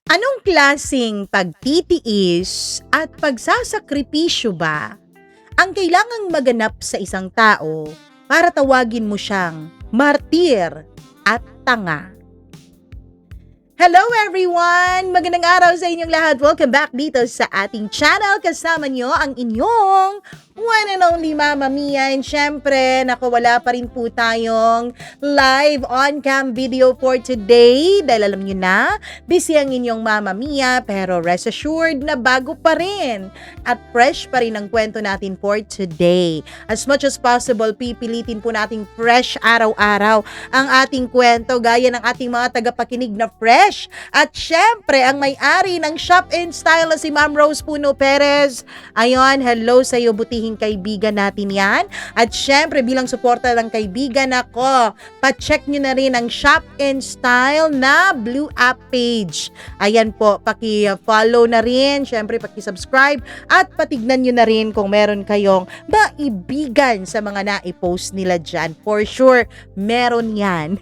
Anong klaseng pagtitiis at pagsasakripisyo ba ang kailangang maganap sa isang tao para tawagin mo siyang martir at tanga? Hello everyone! Magandang araw sa inyong lahat. Welcome back dito sa ating channel. Kasama nyo ang inyong one and only Mama Mia. And syempre, wala pa rin po tayong live on-cam video for today. Dahil alam nyo na, busy ang inyong Mama Mia. Pero rest assured na bago pa rin at fresh pa rin ang kwento natin for today. As much as possible, pipilitin po nating fresh araw-araw ang ating kwento gaya ng ating mga tagapakinig na fresh. At syempre, ang may-ari ng Shop and Style na si Ma'am Rose Puno Perez. Ayon, hello sa iyo, butihing kaibigan natin yan. At syempre, bilang suporta ng kaibigan ako, pa-check nyo na rin ang Shop and Style na Blue App page. Ayan po, paki-follow na rin, syempre paki-subscribe at patignan nyo na rin kung meron kayong maibigan sa mga na-post nila dyan. For sure, meron yan.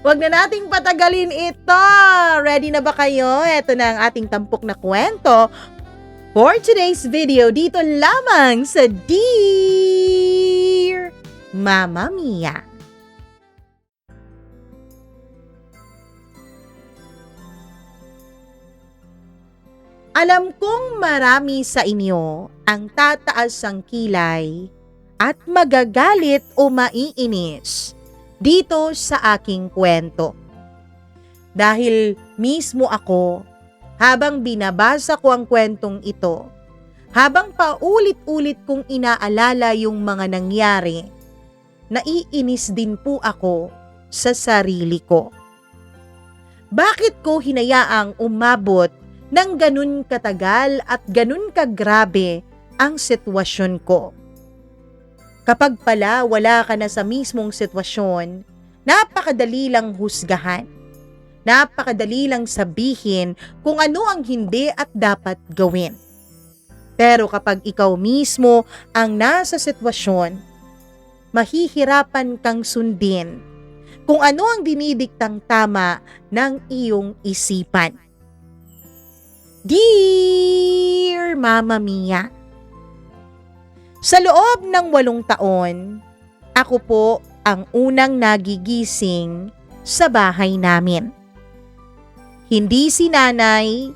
Wag na nating patagalin ito. Ready na ba kayo? Ito na ang ating tampok na kwento for today's video dito lamang sa Dear Mama Mia. Alam kong marami sa inyo ang tataas ang kilay at magagalit o maiinis dito sa aking kwento. Dahil mismo ako, habang binabasa ko ang kwentong ito, habang paulit-ulit kong inaalala yung mga nangyari, naiinis din po ako sa sarili ko. Bakit ko hinayaang umabot ng ganun katagal at ganun kagrabe ang sitwasyon ko? Kapag pala wala ka na sa mismong sitwasyon, napakadali lang husgahan. Napakadali lang sabihin kung ano ang hindi at dapat gawin. Pero kapag ikaw mismo ang nasa sitwasyon, mahihirapan kang sundin kung ano ang dinidiktang tama ng iyong isipan. Dear Mama Mia, sa loob ng 8 taon, ako po ang unang nagigising sa bahay namin. Hindi si nanay,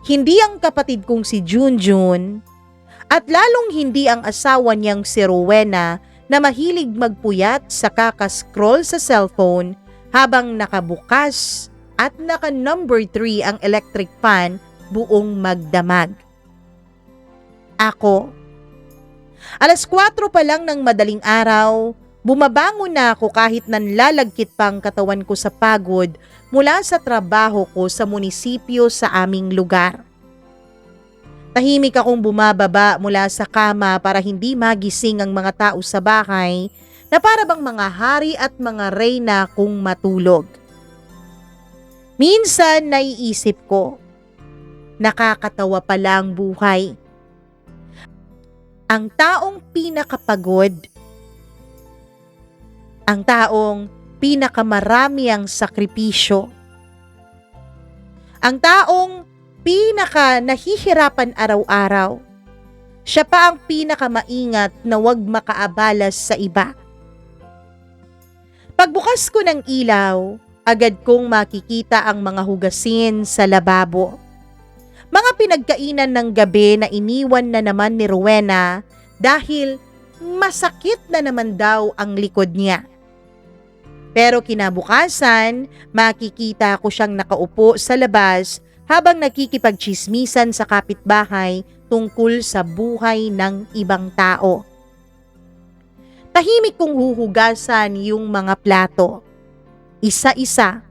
hindi ang kapatid kong si Junjun, at lalong hindi ang asawa niyang si Rowena na mahilig magpuyat sa kakascroll sa cellphone habang nakabukas at naka number 3 ang electric fan buong magdamag. Ako. Alas 4 pa lang ng madaling araw, bumabangon na ako kahit nanlalagkit pa ang katawan ko sa pagod mula sa trabaho ko sa munisipyo sa aming lugar. Tahimik akong bumababa mula sa kama para hindi magising ang mga tao sa bahay na para bang mga hari at mga reyna kung matulog. Minsan naiisip ko, nakakatawa pala ang buhay. Ang taong pinakapagod, ang taong pinakamarami ang sakripisyo, ang taong pinaka nahihirapan araw-araw, siya pa ang pinakamaingat na wag makaabalas sa iba. Pagbukas ko ng ilaw, agad kong makikita ang mga hugasin sa lababo. Mga pinagkainan ng gabi na iniwan na naman ni Rowena dahil masakit na naman daw ang likod niya. Pero kinabukasan, makikita ko siyang nakaupo sa labas habang nakikipagchismisan sa kapitbahay tungkol sa buhay ng ibang tao. Tahimik kong huhugasan yung mga plato, isa-isa,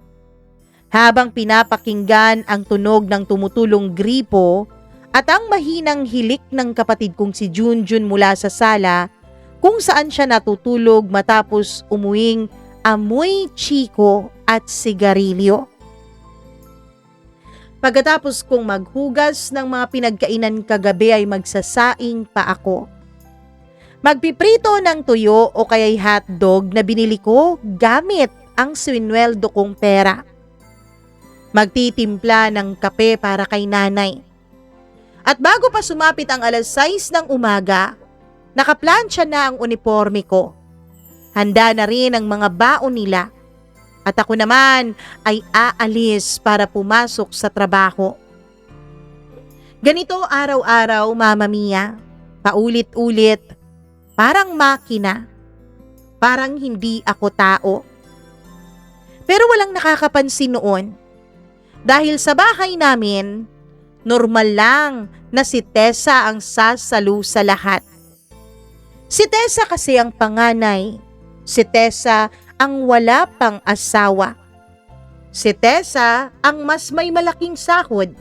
habang pinapakinggan ang tunog ng tumutulong gripo at ang mahinang hilik ng kapatid kong si Junjun mula sa sala kung saan siya natutulog matapos umuwing amoy chiko at sigarilyo. Pagkatapos kong maghugas ng mga pinagkainan kagabi ay magsasaing pa ako. Magpiprito ng tuyo o kaya'y hotdog na binili ko gamit ang swinweldo kong pera. Magtitimpla ng kape para kay nanay. At bago pa sumapit ang 6:00 ng umaga, nakaplansya na ang uniforme ko. Handa na rin ang mga baon nila. At ako naman ay aalis para pumasok sa trabaho. Ganito araw-araw, Mama Mia. Paulit-ulit. Parang makina. Parang hindi ako tao. Pero walang nakakapansin noon. Dahil sa bahay namin, normal lang na si Tessa ang sasalo sa lahat. Si Tessa kasi ang panganay. Si Tessa ang wala pang asawa. Si Tessa ang mas may malaking sahod.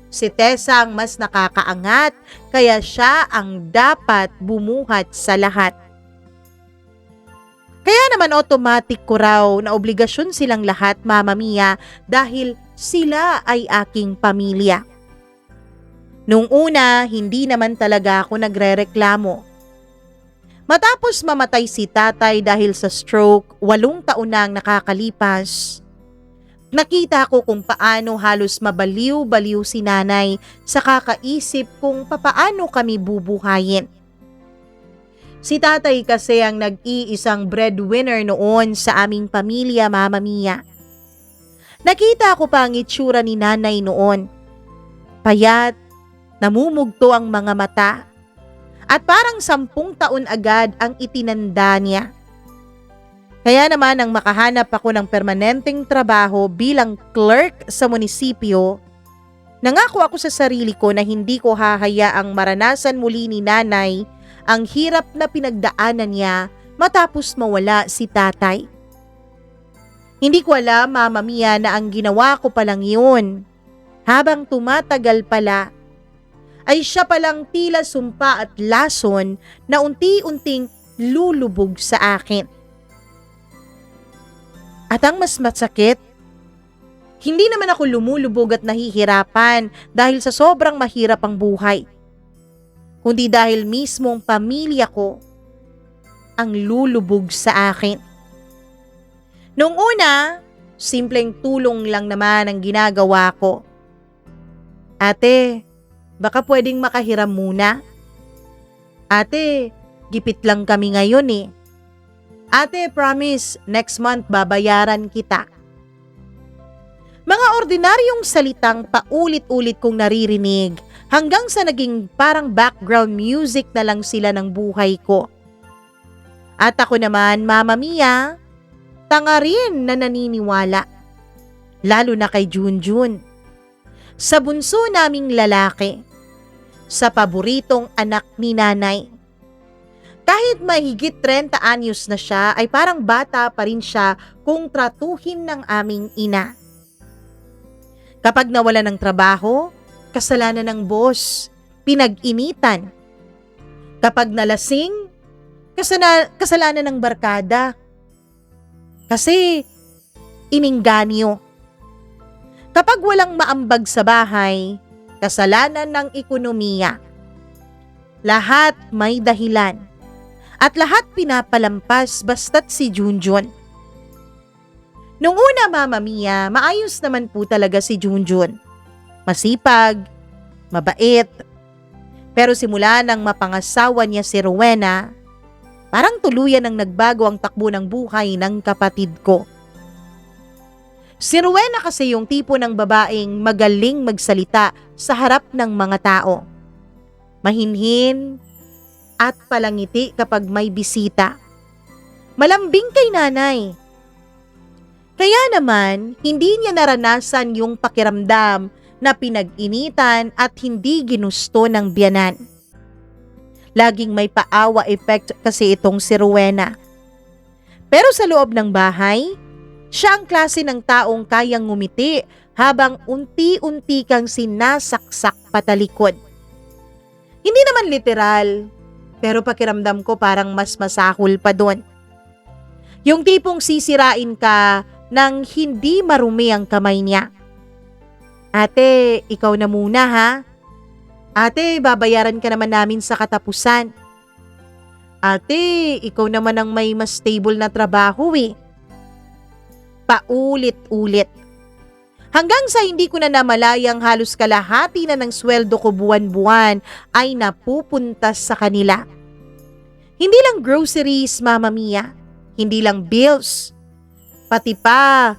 Si Tessa ang mas nakakaangat, kaya siya ang dapat bumuhat sa lahat. Kaya naman automatic ko raw na obligasyon silang lahat, Mama Mia, dahil sila ay aking pamilya. Noong una, hindi naman talaga ako nagrereklamo. Matapos mamatay si tatay dahil sa stroke, 8 taon na ang nakakalipas. Nakita ko kung paano halos mabaliw-baliw si nanay sa kakaisip kung papaano kami bubuhayin. Si tatay kasi ang nag-iisang breadwinner noon sa aming pamilya, Mama Mia. Nakita ko pa ang itsura ni nanay noon. Payat, namumugto ang mga mata, at parang 10 taon agad ang itinanda niya. Kaya naman nang makahanap ako ng permanenteng trabaho bilang clerk sa munisipyo, nangako ako sa sarili ko na hindi ko hahayaang maranasan muli ni nanay ang hirap na pinagdaanan niya matapos mawala si tatay. Hindi ko alam, Mama Mia, na ang ginawa ko palang yun. Habang tumatagal pala, ay siya palang tila sumpa at lason na unti-unting lulubog sa akin. At ang mas masakit, hindi naman ako lumulubog at nahihirapan dahil sa sobrang mahirap ang buhay, kundi dahil mismong pamilya ko ang lulubog sa akin. Noong una, simpleng tulong lang naman ang ginagawa ko. Ate, baka pwedeng makahiram muna? Ate, gipit lang kami ngayon eh. Ate, promise, next month babayaran kita. Mga ordinaryong salitang paulit-ulit kong naririnig hanggang sa naging parang background music na lang sila ng buhay ko. At ako naman, Mama Mia, tanga rin na naniniwala. Lalo na kay Junjun. Sa bunso naming lalaki. Sa paboritong anak ni nanay. Kahit mahigit 30 anyos na siya, ay parang bata pa rin siya kung tratuhin ng aming ina. Kapag nawala ng trabaho, kasalanan ng boss, pinag-initan. Kapag nalasing, kasalanan ng barkada. Kasi iningganyo. Kapag walang maambag sa bahay, kasalanan ng ekonomiya. Lahat may dahilan. At lahat pinapalampas basta't si Junjun. Nung una, Mama Mia, maayos naman po talaga si Junjun. Masipag, mabait. Pero simula nang mapangasawa niya si Rowena, parang tuluyan ang nagbago ang takbo ng buhay ng kapatid ko. Si Rowena kasi yung tipo ng babaeng magaling magsalita sa harap ng mga tao. Mahinhin at palangiti kapag may bisita. Malambing kay nanay. Kaya naman, hindi niya naranasan yung pakiramdam na pinag-initan at hindi ginusto ng biyanan. Laging may paawa effect kasi itong si Rowena. Pero sa loob ng bahay, siya ang klase ng taong kayang ngumiti habang unti-unti kang sinasaksak patalikod. Hindi naman literal, pero pakiramdam ko parang mas masahol pa doon. Yung tipong sisirain ka nang hindi marumi ang kamay niya. Ate, ikaw na muna ha. Ate, babayaran ka naman namin sa katapusan. Ate, ikaw naman ang may mas stable na trabaho eh. Paulit-ulit. Hanggang sa hindi ko na namalayang halos kalahati na ng sweldo ko buwan-buwan ay napupunta sa kanila. Hindi lang groceries, Mama Mia. Hindi lang bills. Pati pa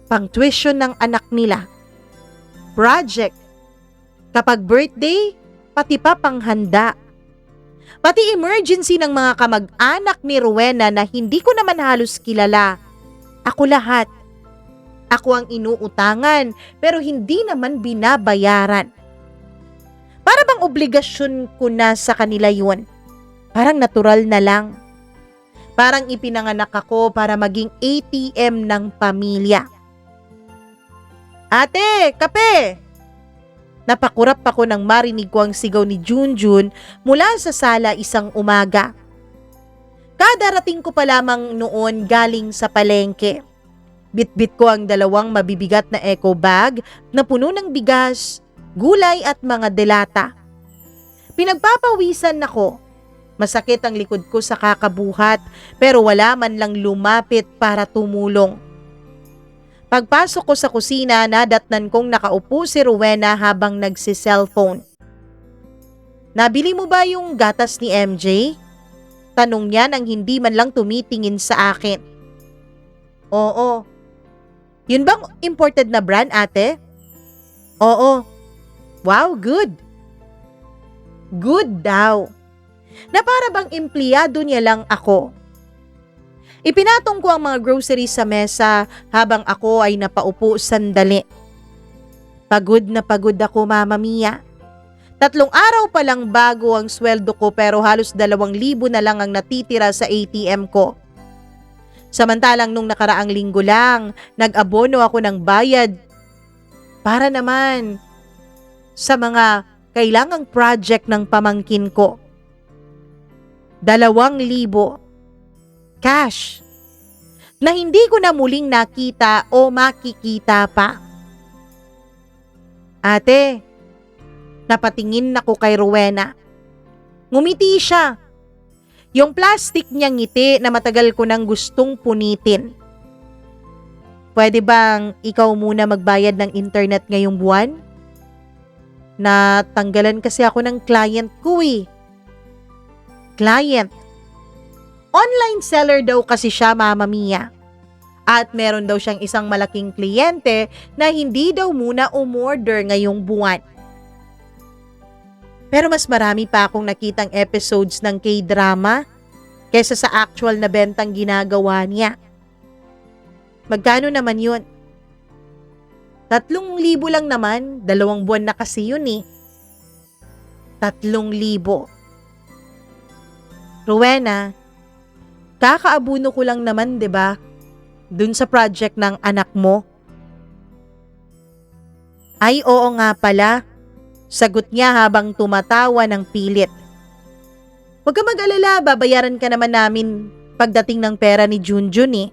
pang tuition ng anak nila. Project. Kapag birthday, pati pa panghanda. Pati emergency ng mga kamag-anak ni Rowena na hindi ko naman halos kilala. Ako lahat. Ako ang inuutangan pero hindi naman binabayaran. Para bang obligasyon ko na sa kanila yun. Parang natural na lang. Parang ipinanganak ako para maging ATM ng pamilya. Ate, kape! Napakurap ako nang marinig ko ang sigaw ni Junjun mula sa sala isang umaga. Kadarating ko pa lamang noon galing sa palengke. Bitbit ko ang 2 mabibigat na eco bag na puno ng bigas, gulay at mga delata. Pinagpapawisan ako. Masakit ang likod ko sa kakabuhat pero wala man lang lumapit para tumulong. Pagpasok ko sa kusina, nadatnan kong nakaupo si Rowena habang nagsi-cellphone. Nabili mo ba yung gatas ni MJ? Tanong niya nang hindi man lang tumitingin sa akin. Oo. Yun bang imported na brand, ate? Oo. Wow, good. Good daw. Na para bang empleyado niya lang ako. Ipinatong ko ang mga groceries sa mesa habang ako ay napaupo sandali. Pagod na pagod ako, Mama Mia. 3 araw pa lang bago ang sweldo ko pero halos 2,000 na lang ang natitira sa ATM ko. Samantalang nung nakaraang linggo lang, nag-abono ako ng bayad para naman sa mga kailangang project ng pamangkin ko. 2,000 cash na hindi ko na muling nakita o makikita pa. Ate, napatingin ako kay Rowena. Ngumiti siya. Yung plastic niyang ngiti na matagal ko nang gustong punitin. Pwede bang ikaw muna magbayad ng internet ngayong buwan? Natanggalan kasi ako ng client ko eh. Client? Online seller daw kasi siya, Mama Mia. At meron daw siyang isang malaking kliyente na hindi daw muna umorder ngayong buwan. Pero mas marami pa akong nakitang episodes ng K-drama kaysa sa actual na bentang ginagawa niya. Magkano naman yun? 3,000 lang naman, 2 buwan na kasi yun eh. 3,000. Rowena, kakaabuno ko lang naman, 'di ba? Dun sa project ng anak mo. Ay, oo nga pala. Sagot niya habang tumatawa ng pilit. Huwag ka mag-alala, babayaran ka naman namin pagdating ng pera ni Junjun eh.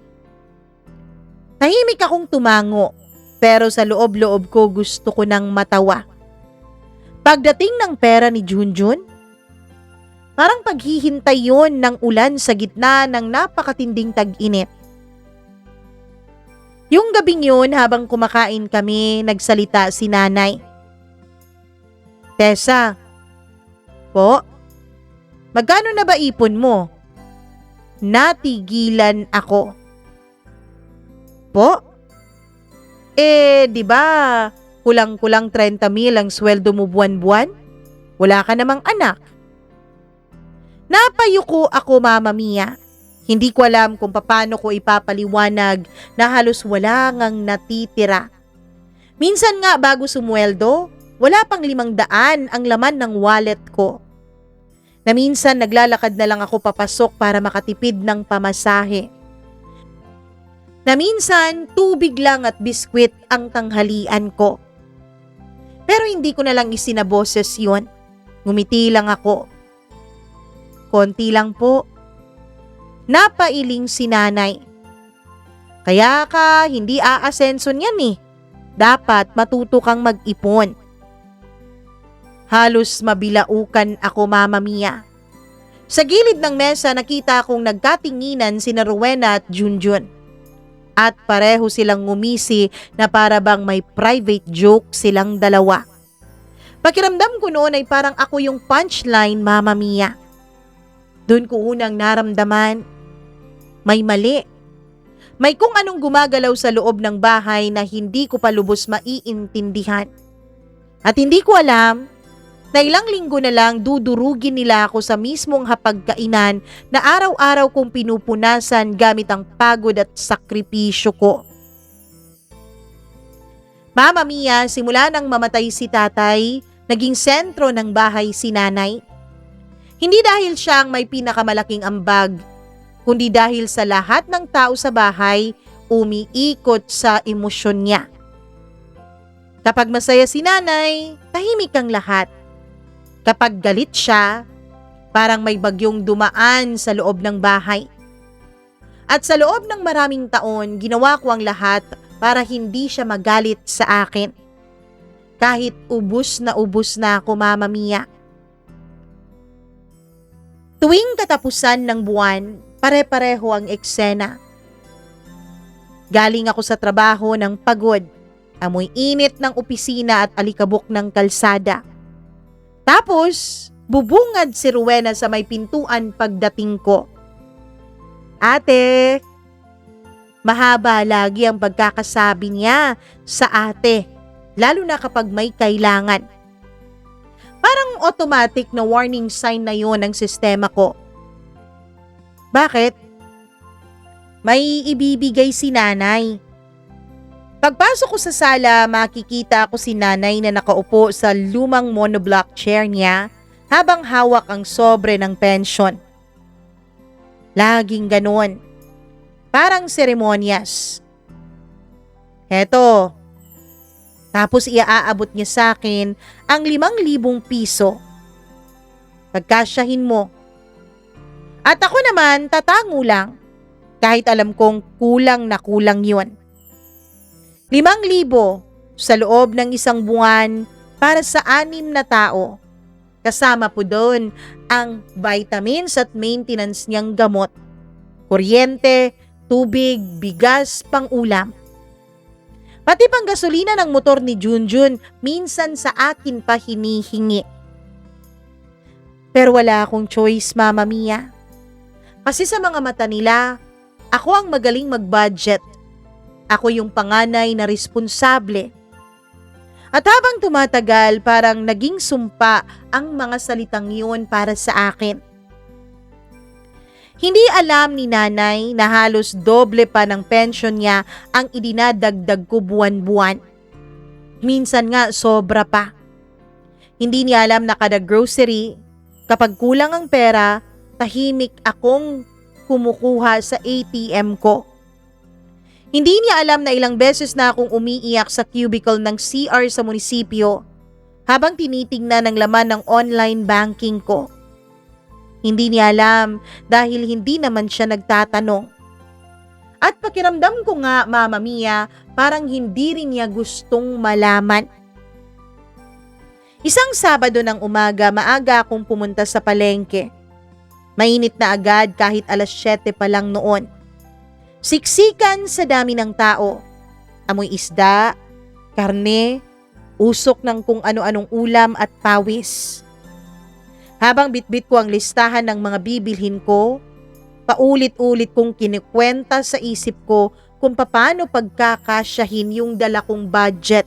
Tahimik akong tumango, pero sa loob-loob ko gusto ko nang matawa. Pagdating ng pera ni Junjun, parang paghihintay yon ng ulan sa gitna ng napakatinding tag-init. Yung gabing yun habang kumakain kami, nagsalita si nanay. Tessa, po, magkano na ba ipon mo? Natigilan ako. Po? Di ba kulang-kulang 30,000 ang sweldo mo buwan-buwan? Wala ka namang anak. Napayuko ako, Mama Mia. Hindi ko alam kung paano ko ipapaliwanag na halos wala ngang natitira. Minsan nga bago sumweldo, wala pang 500 ang laman ng wallet ko. Na minsan naglalakad na lang ako papasok para makatipid ng pamasahe. Na minsan tubig lang at biskwit ang tanghalian ko. Pero hindi ko na lang isinaboses yun. Ngumiti lang ako. Konti lang po. Napailing si nanay. Kaya ka hindi aasenso niyan eh. Dapat matuto kang mag-ipon. Halos mabilaukan ako, Mama Mia. Sa gilid ng mesa nakita akong nagkatinginan sina Rowena at Junjun. At pareho silang ngumisi na para bang may private joke silang dalawa. Pakiramdam ko noon ay parang ako yung punchline, Mama Mia. Doon ko unang naramdaman, may mali. May kung anong gumagalaw sa loob ng bahay na hindi ko pa lubos maiintindihan. At hindi ko alam na ilang linggo na lang dudurugin nila ako sa mismong hapagkainan na araw-araw kong pinupunasan gamit ang pagod at sakripisyo ko. Mama Mia, simula nang mamatay si tatay, naging sentro ng bahay si nanay. Hindi dahil siya ang may pinakamalaking ambag, kundi dahil sa lahat ng tao sa bahay umiikot sa emosyon niya. Kapag masaya si nanay, tahimik ang lahat. Kapag galit siya, parang may bagyong dumaan sa loob ng bahay. At sa loob ng maraming taon, ginawa ko ang lahat para hindi siya magalit sa akin. Kahit ubus na ako, Mama Mia. Tuwing katapusan ng buwan, pare-pareho ang eksena. Galing ako sa trabaho ng pagod, amoy init ng opisina at alikabok ng kalsada. Tapos, bubungad si Rowena sa may pintuan pagdating ko. Ate, mahaba lagi ang pagkakasabi niya sa ate. Lalo na kapag may kailangan. Parang automatic na warning sign na yon ng sistema ko. Bakit? May ibibigay si nanay. Pagpasok ko sa sala, makikita ko si nanay na nakaupo sa lumang monoblock chair niya habang hawak ang sobre ng pensyon. Laging ganon. Parang seremonyas. Heto. Tapos iaabot niya sa akin ang 5,000 piso. Pagkasyahin mo. At ako naman tatango lang kahit alam kong kulang na kulang yun. 5,000 sa loob ng isang buwan para sa 6 na tao. Kasama po doon ang vitamins at maintenance niyang gamot, kuryente, tubig, bigas, pang-ulam. Pati pang gasolina ng motor ni Junjun, minsan sa akin pa hinihingi. Pero wala akong choice, Mama Mia. Kasi sa mga mata nila, ako ang magaling mag-budget. Ako yung panganay na responsable. At habang tumatagal, parang naging sumpa ang mga salitang yun para sa akin. Hindi alam ni nanay na halos doble pa ng pensyon niya ang idinadagdag ko buwan-buwan. Minsan nga sobra pa. Hindi niya alam na kada grocery, kapag kulang ang pera, tahimik akong kumukuha sa ATM ko. Hindi niya alam na ilang beses na akong umiiyak sa cubicle ng CR sa munisipyo habang tinitingnan ang laman ng online banking ko. Hindi niya alam dahil hindi naman siya nagtatanong. At pakiramdam ko nga, Mama Mia, parang hindi rin niya gustong malaman. Isang Sabado ng umaga, maaga akong pumunta sa palengke. Mainit na agad kahit 7:00 pa lang noon. Siksikan sa dami ng tao. Amoy isda, karne, usok ng kung ano-anong ulam at pawis. Habang bitbit ko ang listahan ng mga bibilhin ko, paulit-ulit kong kinikwenta sa isip ko kung paano pagkakasyahin yung dala kong budget.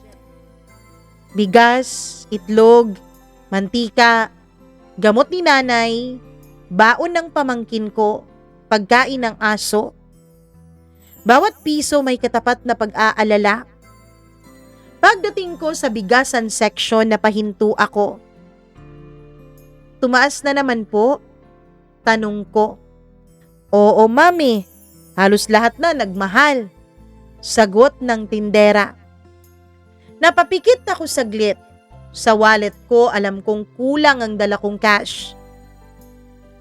Bigas, itlog, mantika, gamot ni nanay, baon ng pamangkin ko, pagkain ng aso. Bawat piso may katapat na pag-aalala. Pagdating ko sa bigasan section, napahinto ako. Tumaas na naman po? Tanong ko. Oo, mami. Halos lahat na nagmahal. Sagot ng tindera. Napapikit ako saglit. Sa wallet ko, alam kong kulang ang dala kong cash.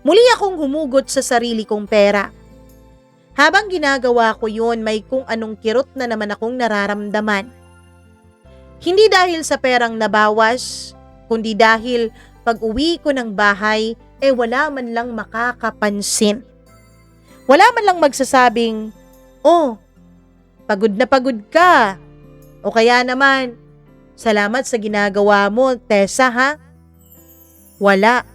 Muli akong humugot sa sarili kong pera. Habang ginagawa ko yun, may kung anong kirot na naman akong nararamdaman. Hindi dahil sa perang nabawas, kundi dahil pag-uwi ko ng bahay, wala man lang makakapansin. Wala man lang magsasabing, "Oh, pagod na pagod ka. O kaya naman, salamat sa ginagawa mo, Tessa ha? Wala.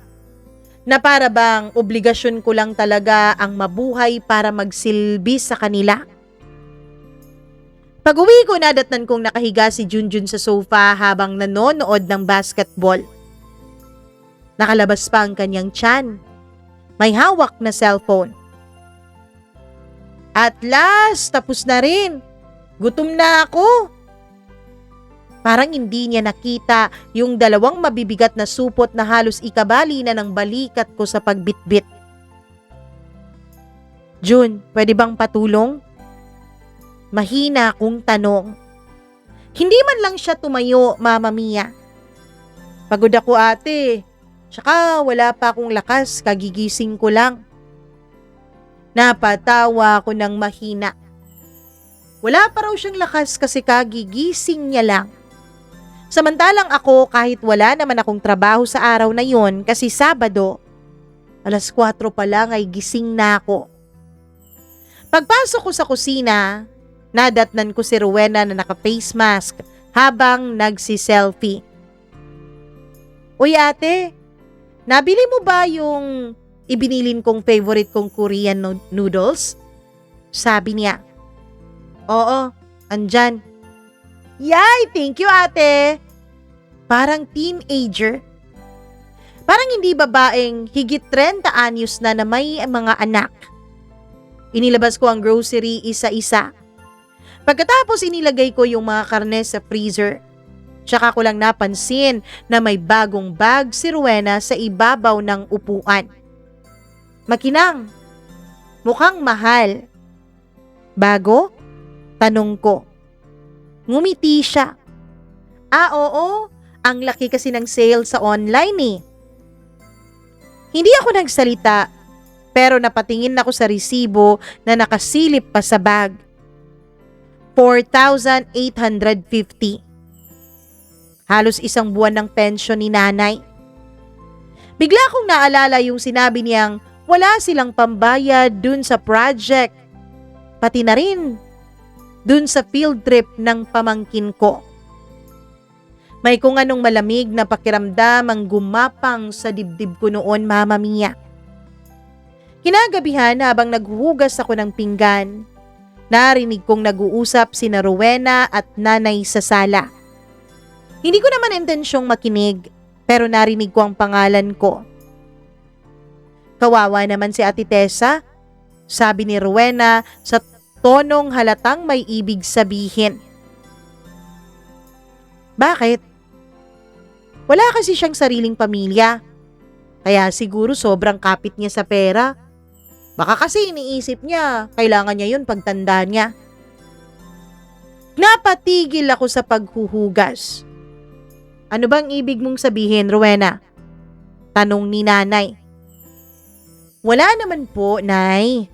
Na para bang obligasyon ko lang talaga ang mabuhay para magsilbi sa kanila. Pag-uwi ko, nadatnan kong nakahiga si Junjun sa sofa habang nanonood ng basketball. Nakalabas pa ang kanyang tiyan. May hawak na cellphone. At last, tapos na rin. Gutom na ako. Parang hindi niya nakita yung dalawang mabibigat na supot na halos ikabali na ng balikat ko sa pagbitbit. Jun, pwede bang patulong? Mahina akong tanong. Hindi man lang siya tumayo, Mama Mia. Pagod ako ate. Tsaka wala pa akong lakas, kagigising ko lang. Napatawa ako ng mahina. Wala pa raw siyang lakas kasi kagigising niya lang. Samantalang ako, kahit wala naman akong trabaho sa araw na yon kasi Sabado, 4:00 pa lang ay gising na ako. Pagpasok ko sa kusina, nadatnan ko si Rowena na naka-face mask habang nagsi-selfie. Uy ate, nabili mo ba yung ibinilin kong favorite kong Korean noodles? Sabi niya. Oo, andyan. Yay, thank you ate. Parang teenager. Parang hindi babaeng higit 30 anyos na may mga anak. Inilabas ko ang grocery isa-isa. Pagkatapos inilagay ko yung mga karne sa freezer. Tsaka ko lang napansin na may bagong bag si Rowena sa ibabaw ng upuan. Makinang. Mukhang mahal. Bago? Tanong ko. Ngumiti siya. Oo. Ang laki kasi ng sale sa online eh. Hindi ako nagsalita, pero napatingin ako sa resibo na nakasilip pa sa bag. 4,850. Halos isang buwan ng pensyon ni nanay. Bigla kong naalala yung sinabi niyang wala silang pambayad dun sa project. Pati na rin dun sa field trip ng pamangkin ko. May kung anong malamig na pakiramdam ang gumapang sa dibdib ko noon, Mama Mia. Kinagabihan habang naghuhugas ako ng pinggan, narinig kong nag-uusap sina Rowena at nanay sa sala. Hindi ko naman intensyong makinig, pero narinig ko ang pangalan ko. Kawawa naman si Ate Tessa, sabi ni Rowena sa tonong halatang may ibig sabihin. Bakit? Wala kasi siyang sariling pamilya. Kaya siguro sobrang kapit niya sa pera. Baka kasi iniisip niya, kailangan niya yun pagtanda niya. Napatigil ako sa paghuhugas. Ano bang ibig mong sabihin, Rowena? Tanong ni nanay. Wala naman po, nay.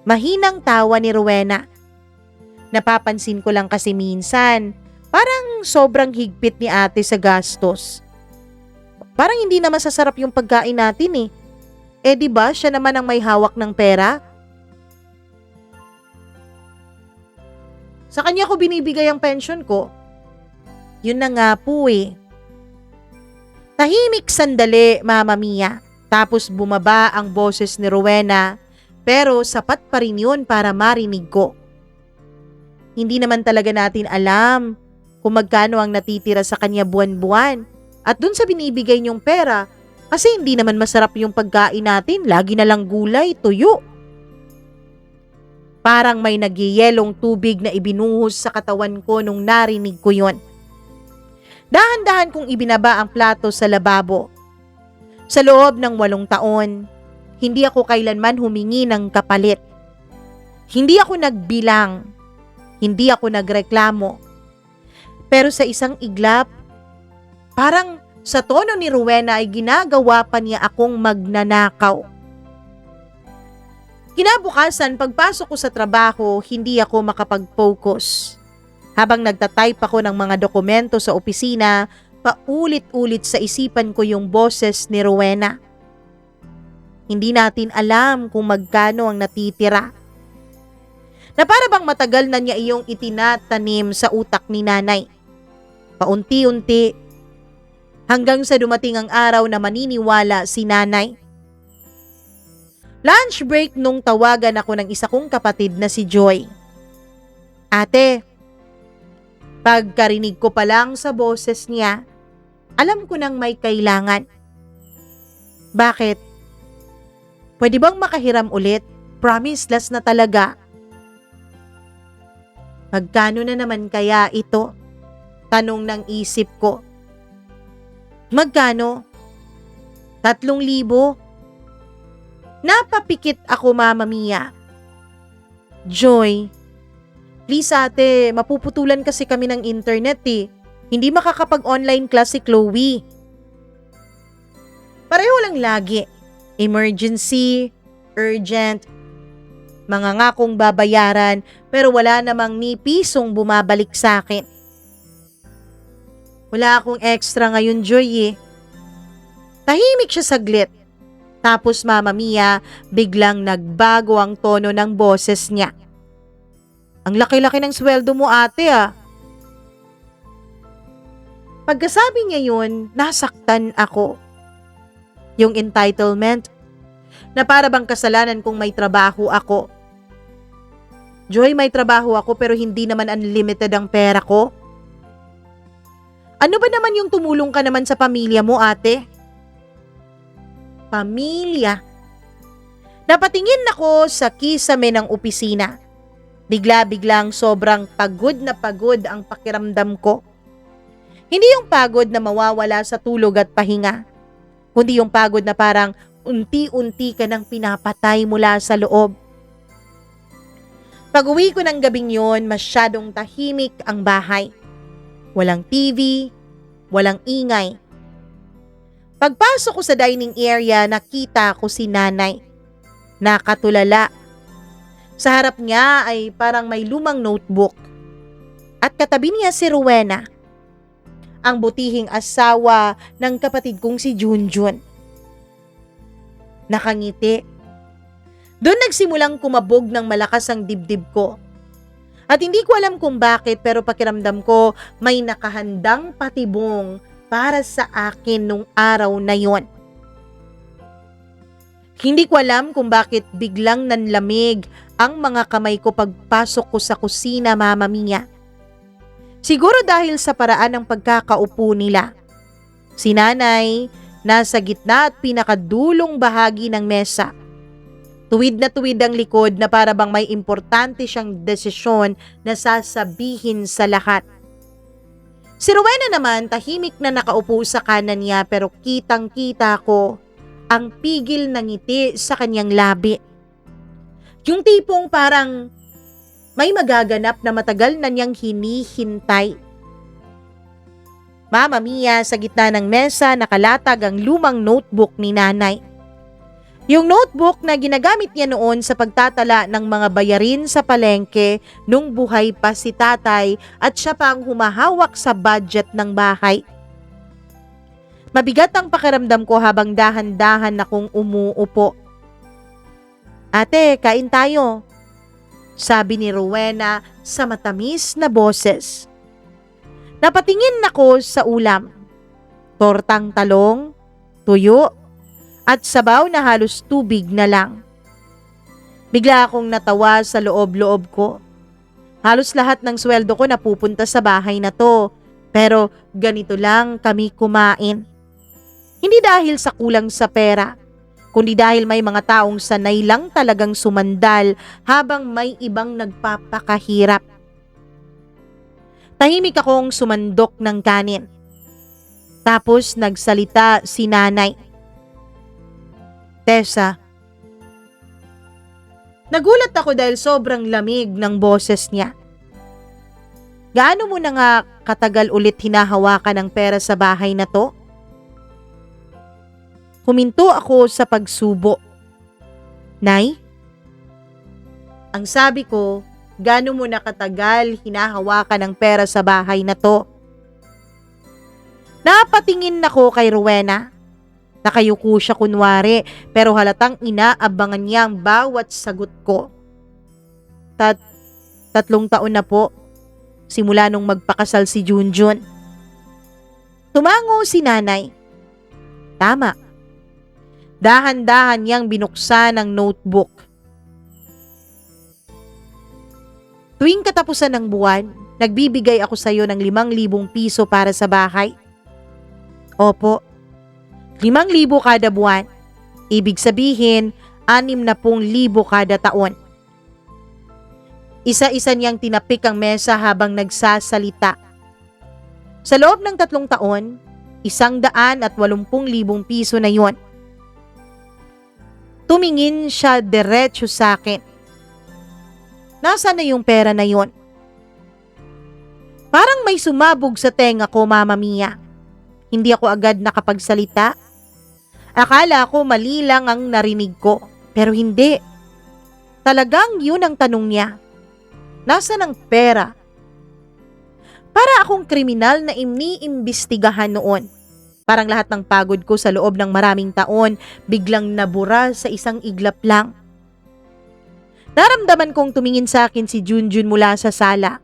Mahinang tawa ni Rowena. Napapansin ko lang kasi minsan, parang sobrang higpit ni ate sa gastos. Parang hindi na masasarap yung pagkain natin eh. Eh di ba siya naman ang may hawak ng pera? Sa kanya ko binibigay ang pension ko. Yun na nga po eh. Tahimik sandali, Mama Mia. Tapos bumaba ang boses ni Rowena. Pero sapat pa rin yun para marinig ko. Hindi naman talaga natin alam kung magkano ang natitira sa kanya buwan-buwan. At dun sa binibigay niyong pera, kasi hindi naman masarap yung pagkain natin, lagi na lang gulay, tuyo. Parang may nagyayelong tubig na ibinuhos sa katawan ko nung narinig ko yon. Dahan-dahan kong ibinaba ang plato sa lababo. Sa loob ng 8 taon, hindi ako kailanman humingi ng kapalit. Hindi ako nagbilang. Hindi ako nagreklamo. Pero sa isang iglap, parang sa tono ni Rowena ay ginagawa pa niya akong magnanakaw. Kinabukasan, pagpasok ko sa trabaho, hindi ako makapag-focus. Habang nagtatype ako ng mga dokumento sa opisina, paulit-ulit sa isipan ko yung boses ni Rowena. Hindi natin alam kung magkano ang natitira. na para bang matagal na niya iyong itinatanim sa utak ni nanay. Paunti-unti, hanggang sa dumating ang araw na maniniwala si nanay. Lunch break nung tawagan ako ng isa kong kapatid na si Joy. Ate, pagkarinig ko pa lang sa boses niya, alam ko nang may kailangan. Bakit? Pwede bang makahiram ulit? Promise, last na talaga. Magkano na naman kaya ito? Tanong ng isip ko. Magkano? 3,000. Napapikit ako, Mama Mia. Joy, please ate, mapuputulan kasi kami ng internet eh. Hindi makakapag-online class si Chloe. Pareho lang lagi. Emergency, urgent, mga ngakong babayaran pero wala namang ni pisong bumabalik sa akin. Wala akong extra ngayon, Joy eh. Tahimik siya saglit. Tapos Mama Mia, biglang nagbago ang tono ng boses niya. Ang laki-laki ng sweldo mo ate ah. Pagkasabi niya yun, nasaktan ako. Yung entitlement, na para bang kasalanan kung may trabaho ako. Joy, may trabaho ako pero hindi naman unlimited ang pera ko. Ano ba naman yung tumulong ka naman sa pamilya mo ate? Pamilya. Napatingin ako sa kisame ng opisina. Bigla-biglang sobrang pagod na pagod ang pakiramdam ko. Hindi yung pagod na mawawala sa tulog at pahinga, kundi yung pagod na parang unti-unti ka nang pinapatay mula sa loob. Pag-uwi ko ng gabing yon, masyadong tahimik ang bahay. Walang TV, walang ingay. Pagpasok ko sa dining area, nakita ko si nanay. Nakatulala. Sa harap niya ay parang may lumang notebook. At katabi niya si Rowena, ang butihing asawa ng kapatid kong si Junjun. Nakangiti. Doon nagsimulang kumabog ng malakas ang dibdib ko. At hindi ko alam kung bakit pero pakiramdam ko may nakahandang patibong para sa akin nung araw na yon. Hindi ko alam kung bakit biglang nanlamig ang mga kamay ko pagpasok ko sa kusina, Mama Mia. Siguro dahil sa paraan ng pagkakaupo nila. Si nanay, nasa gitna at pinakadulong bahagi ng mesa. Tuwid na tuwid ang likod na para bang may importante siyang desisyon na sasabihin sa lahat. Si Rowena naman tahimik na nakaupo sa kanan niya pero kitang-kita ko ang pigil ng ngiti sa kanyang labi. Yung tipong parang may magaganap na matagal na niyang hinihintay. Mama Mia, sa gitna ng mesa nakalatag ang lumang notebook ni nanay. Yung notebook na ginagamit niya noon sa pagtatala ng mga bayarin sa palengke nung buhay pa si tatay at siya pa ang humahawak sa budget ng bahay. Mabigat ang pakiramdam ko habang dahan-dahan akong umuupo. Ate, kain tayo, sabi ni Rowena sa matamis na boses. Napatingin ako sa ulam. Tortang talong, tuyo, at sabaw na halos tubig na lang. Bigla akong natawa sa loob-loob ko. Halos lahat ng sweldo ko napupunta sa bahay na to, pero ganito lang kami kumain. Hindi dahil sa kulang sa pera, kundi dahil may mga taong sanay lang talagang sumandal habang may ibang nagpapakahirap. Tahimik akong sumandok ng kanin. Tapos nagsalita si nanay. Tessa. Nagulat ako dahil sobrang lamig ng boses niya. Gaano mo na nga katagal ulit hinahawakan ang pera sa bahay na to? Huminto ako sa pagsubo. Nay? Ang sabi ko, gaano mo na katagal hinahawakan ang pera sa bahay na to? Napatingin ako kay Rowena. Nakayuko siya kunwari pero halatang inaabangan niya ang bawat sagot ko. 3 taon na po, simula nung magpakasal si Junjun. Tumango si nanay. Tama. Dahan-dahan niyang binuksan ang notebook. Tuwing katapusan ng buwan, nagbibigay ako sa iyo ng 5,000 piso para sa bahay. Opo, 5,000 kada buwan. Ibig sabihin, 60,000 kada taon. Isa-isa niyang tinapik ang mesa habang nagsasalita. Sa loob ng 3 taon, 180,000 piso na yon. Tumingin siya diretso sa akin. Nasaan na yung pera na yon? Parang may sumabog sa tenga ko, Mama Mia. Hindi ako agad nakapagsalita. Akala ko mali lang ang narinig ko, pero hindi. Talagang yun ang tanong niya. Nasaan ang pera? Para akong kriminal na iniimbestigahan noon. Parang lahat ng pagod ko sa loob ng maraming taon biglang nabura sa isang iglap lang. Naramdaman kong tumingin sa akin si Junjun mula sa sala.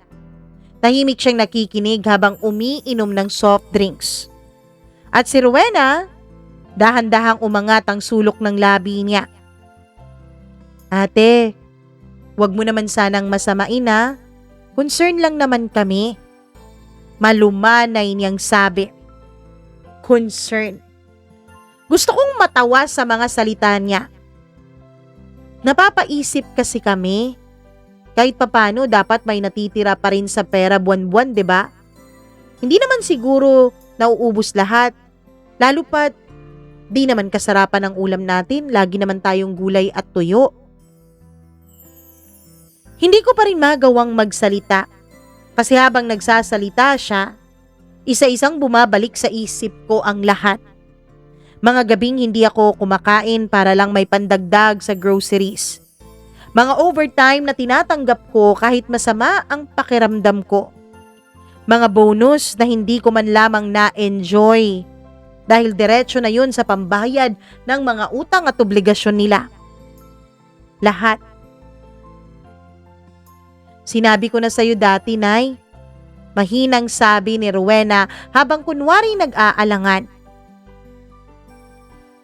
Tahimik siyang nakikinig habang umiinom ng soft drinks. At si Rowena, dahan-dahang umangat ang sulok ng labi niya. Ate, wag mo naman sanang masamain ha. Concern lang naman kami. Malumanay niyang sabi. Concern. Gusto kong matawa sa mga salita niya. Napapaisip kasi kami. Kahit papano dapat may natitira pa rin sa pera buwan-buwan, 'di ba? Hindi naman siguro nauubos lahat. Lalo pat di naman kasarapan ang ulam natin, lagi naman tayong gulay at tuyo. Hindi ko pa rin magawang magsalita. Kasi habang nagsasalita siya, isa-isang bumabalik sa isip ko ang lahat. Mga gabing hindi ako kumakain para lang may pandagdag sa groceries. Mga overtime na tinatanggap ko kahit masama ang pakiramdam ko. Mga bonus na hindi ko man lamang na-enjoy dahil diretso na yun sa pambayad ng mga utang at obligasyon nila. Lahat. Sinabi ko na sa'yo dati, Nay. Mahinang sabi ni Rowena habang kunwari nag-aalangan.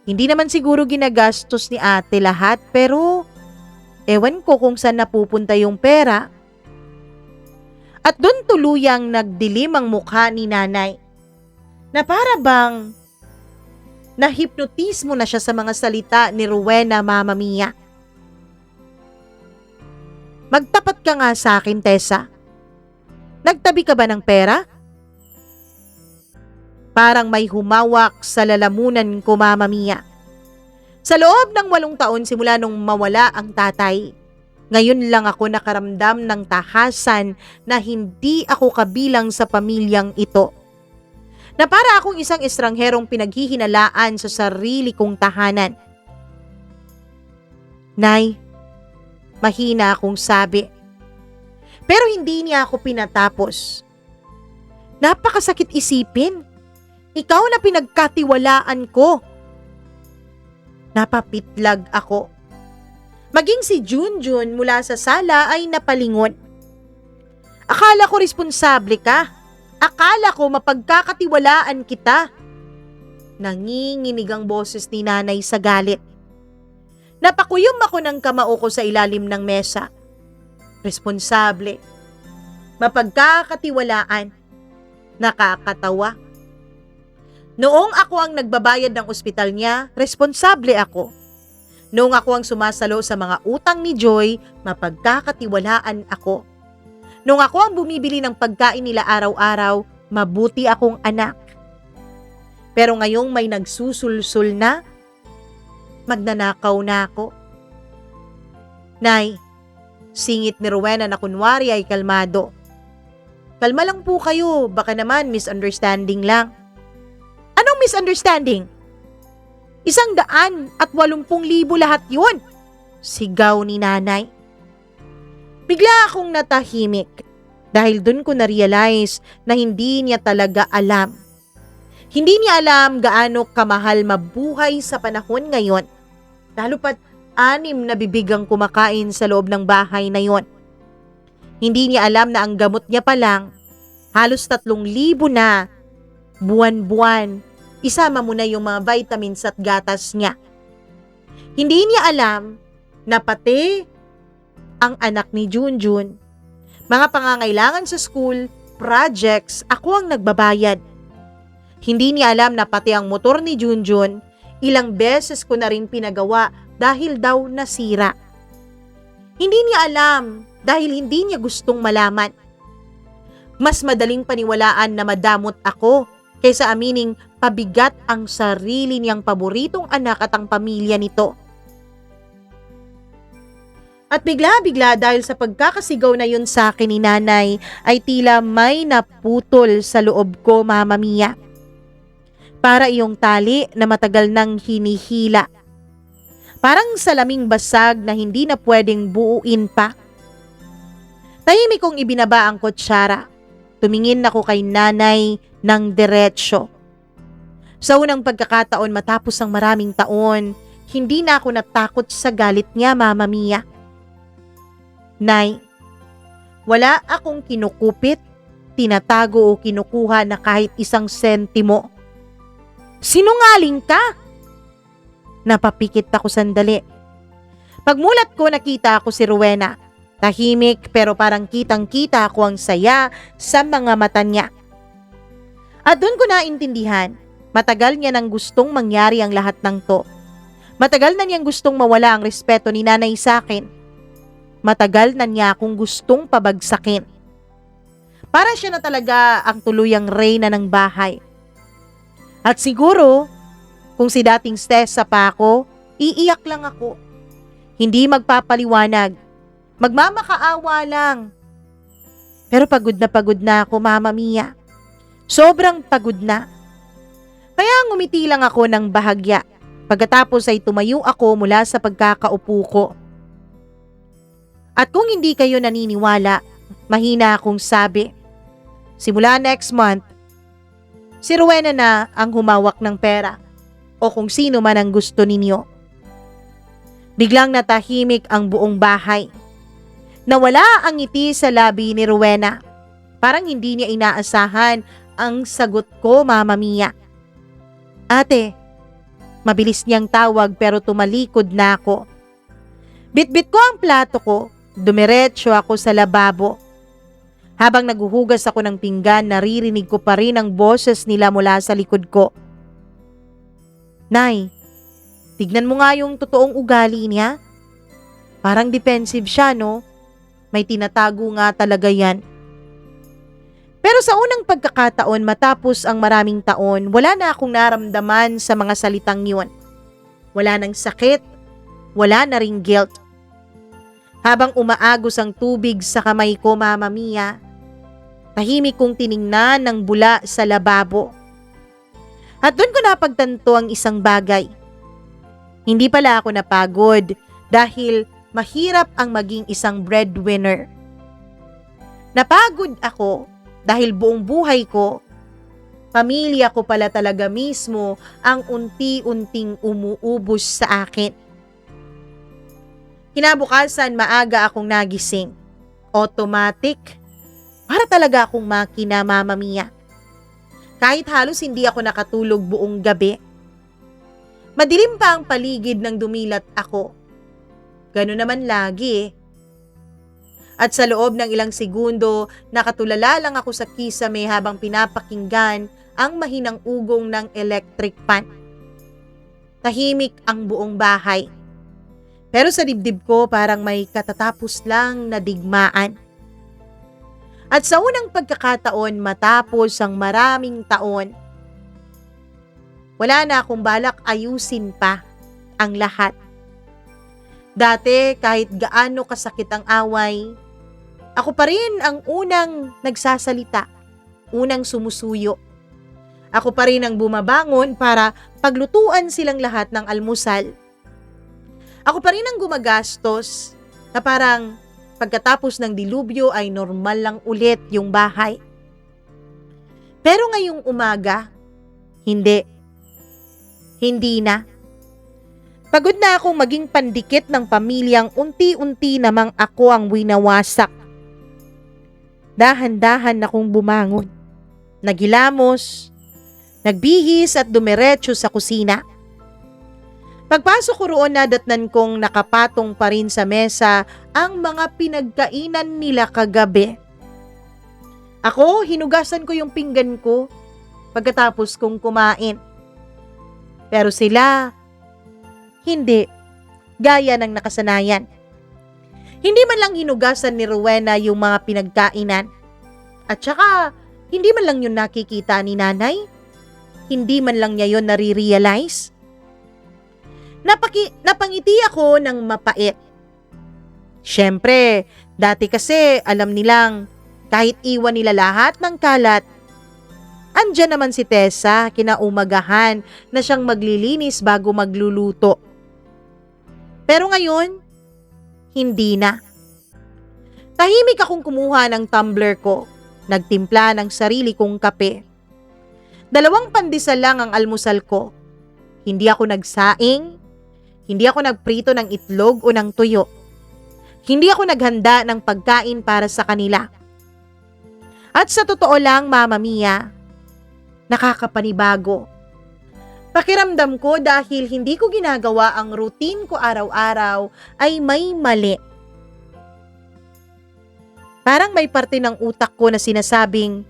Hindi naman siguro ginagastos ni ate lahat pero ewan ko kung saan napupunta yung pera. At doon tuluyang nagdilim ang mukha ni nanay na para bang nahipnotismo na siya sa mga salita ni Rowena, Mama Mia. Magtapat ka nga sa akin, Tessa. Nagtabi ka ba ng pera? Parang may humawak sa lalamunan ko, Mama Mia. Sa loob ng 8 taon simula nung mawala ang tatay, ngayon lang ako nakaramdam ng tahasan na hindi ako kabilang sa pamilyang ito. Na para akong isang estrangherong pinaghihinalaan sa sarili kong tahanan. Nay, mahina akong sabi. Pero hindi niya ako pinatapos. Napakasakit isipin. Ikaw na pinagkatiwalaan ko. Napapitlag ako. Maging si Junjun mula sa sala ay napalingon. Akala ko responsable ka. Akala ko mapagkakatiwalaan kita. Nanginginig ang boses ni nanay sa galit. Napakuyom ako ng kamao ko sa ilalim ng mesa. Responsable. Mapagkakatiwalaan. Nakakatawa. Noong ako ang nagbabayad ng ospital niya, responsable ako. Noong ako ang sumasalo sa mga utang ni Joy, mapagkakatiwalaan ako. Noong ako ang bumibili ng pagkain nila araw-araw, mabuti akong anak. Pero ngayong may nagsusulsul na, magnanakaw na ako. Nay, singit ni Rowena na kunwari ay kalmado. Kalma lang po kayo, baka naman misunderstanding lang. Anong misunderstanding? 180,000 lahat yun. Sigaw ni nanay. Bigla akong natahimik dahil dun ko na-realize na hindi niya talaga alam. Hindi niya alam gaano kamahal mabuhay sa panahon ngayon. Lalo pat 6 na bibig ang kumakain sa loob ng bahay na yon. Hindi niya alam na ang gamot niya pa lang, halos 3,000 na buwan-buwan. Isama mo na yung mga vitamins at gatas niya. Hindi niya alam na pati ang anak ni Junjun, mga pangangailangan sa school, projects, ako ang nagbabayad. Hindi niya alam na pati ang motor ni Junjun, ilang beses ko na rin pinagawa dahil daw nasira. Hindi niya alam dahil hindi niya gustong malaman. Mas madaling paniwalaan na madamot ako kaysa amining pabigat ang sarili niyang paboritong anak at ang pamilya nito. At bigla-bigla dahil sa pagkakasigaw na yun sa akin ni nanay ay tila may naputol sa loob ko, Mama Mia. Para iyong tali na matagal nang hinihila. Parang salaming basag na hindi na pwedeng buuin pa. Tahimik kong ibinaba ang kutsara. Tumingin ako kay nanay ng diretsyo. Sa unang pagkakataon matapos ang maraming taon, hindi na ako natakot sa galit niya, Mama Mia. Nay, wala akong kinukupit, tinatago o kinukuha na kahit isang sentimo. Sinungaling ka! Napapikit ako sandali. Pagmulat ko nakita ako si Rowena. Tahimik pero parang kitang-kita ko ang saya sa mga mata niya. At doon ko naintindihan, matagal niya nang gustong mangyari ang lahat ng to. Matagal na niyang gustong mawala ang respeto ni nanay sa akin. Matagal na niya akong gustong pabagsakin. Para siya na talaga ang tuluyang reyna ng bahay. At siguro, kung si dating Stessa pa ako, iiyak lang ako. Hindi magpapaliwanag. Magmamakaawa lang. Pero pagod na ako, Mama Mia. Sobrang pagod na. Kaya ngumiti lang ako ng bahagya. Pagkatapos ay tumayo ako mula sa pagkakaupo ko. At kung hindi kayo naniniwala, mahina akong sabi. Simula next month, si Rowena na ang humawak ng pera o kung sino man ang gusto ninyo. Biglang natahimik ang buong bahay. Nawala ang ngiti sa labi ni Rowena. Parang hindi niya inaasahan ang sagot ko, Mama Mia. Ate, mabilis niyang tawag pero tumalikod na ako. Bitbit ko ang plato ko, dumiretso ako sa lababo. Habang naguhugas ako ng pinggan, naririnig ko pa rin ang boses nila mula sa likod ko. Nay, tignan mo nga yung totoong ugali niya. Parang defensive siya, no? May tinatago nga talaga yan. Pero sa unang pagkakataon matapos ang maraming taon, wala na akong naramdaman sa mga salitang yun. Wala nang sakit, wala na ring guilt. Habang umaagos ang tubig sa kamay ko, Mama Mia, tahimik kong tiningnan ng bula sa lababo. At doon ko napagtanto ang isang bagay. Hindi pala ako napagod dahil mahirap ang maging isang breadwinner. Napagod ako dahil buong buhay ko, pamilya ko pala talaga mismo ang unti-unting umuubos sa akin. Kinabukasan maaga akong nagising. Automatic. Para talaga akong makina, Mama Mia. Kahit halos hindi ako nakatulog buong gabi. Madilim pa ang paligid nang dumilat ako. Gano'n naman lagi eh. At sa loob ng ilang segundo, nakatulala lang ako sa kisame habang pinapakinggan ang mahinang ugong ng electric fan. Tahimik ang buong bahay. Pero sa dibdib ko parang may katatapos lang na digmaan. At sa unang pagkakataon matapos ang maraming taon, wala na akong balak ayusin pa ang lahat. Dati kahit gaano kasakit ang away, ako pa rin ang unang nagsasalita, unang sumusuyo. Ako pa rin ang bumabangon para paglutuan silang lahat ng almusal. Ako pa rin ang gumagastos na parang pagkatapos ng dilubyo ay normal lang ulit yung bahay. Pero ngayong umaga, hindi. Hindi na. Pagod na akong maging pandikit ng pamilyang unti-unti namang ako ang winawasak. Dahan-dahan akong bumangon. Naghilamos, nagbihis at dumiretso sa kusina. Pagpasok ko roon, nadatnan kong nakapatong pa rin sa mesa ang mga pinagkainan nila kagabi. Ako, hinugasan ko yung pinggan ko pagkatapos kong kumain. Pero sila, hindi, gaya ng nakasanayan. Hindi man lang hinugasan ni Rowena yung mga pinagkainan. At saka, hindi man lang yun nakikita ni nanay. Hindi man lang niya yun nare-realize. Napangiti ako ng mapait. Siyempre, dati kasi alam nilang kahit iwan nila lahat ng kalat, andyan naman si Tessa kinaumagahan na siyang maglilinis bago magluluto. Pero ngayon, hindi na. Tahimik akong kumuha ng tumbler ko, nagtimpla ng sarili kong kape. 2 pandesal lang ang almusal ko. Hindi ako nagsaing, hindi ako nagprito ng itlog o ng tuyo. Hindi ako naghanda ng pagkain para sa kanila. At sa totoo lang, Mama Mia, nakakapanibago. Pakiramdam ko dahil hindi ko ginagawa ang routine ko araw-araw ay may mali. Parang may parte ng utak ko na sinasabing,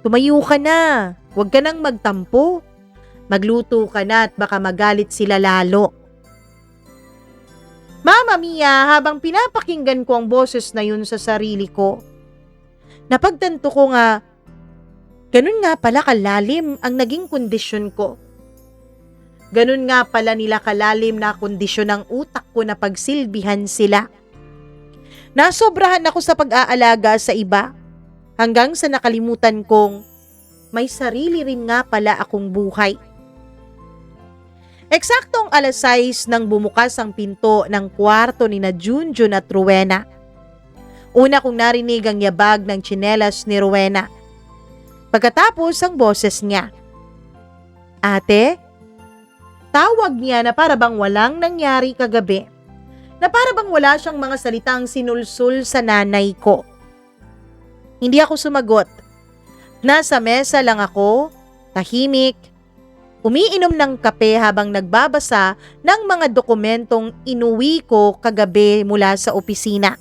tumayo ka na, huwag ka nang magtampo. Magluto ka na at baka magalit sila lalo. Mama Mia, habang pinapakinggan ko ang boses na yun sa sarili ko, napagtanto ko nga, ganun nga pala kalalim ang naging kondisyon ko. Ganun nga pala nila kalalim na kondisyon ng utak ko na pagsilbihan sila. Nasobrahan ako sa pag-aalaga sa iba, hanggang sa nakalimutan kong may sarili rin nga pala akong buhay. Eksaktong 6:00 nang bumukas ang pinto ng kwarto ni na Junjun at Rowena. Una kong narinig ang yabag ng tsinelas ni Rowena. Pagkatapos ang boses niya. Ate? Tawag niya na para bang walang nangyari kagabi. Na para bang wala siyang mga salitang sinulsul sa nanay ko. Hindi ako sumagot. Nasa mesa lang ako, tahimik, umiinom ng kape habang nagbabasa ng mga dokumentong inuwi ko kagabi mula sa opisina.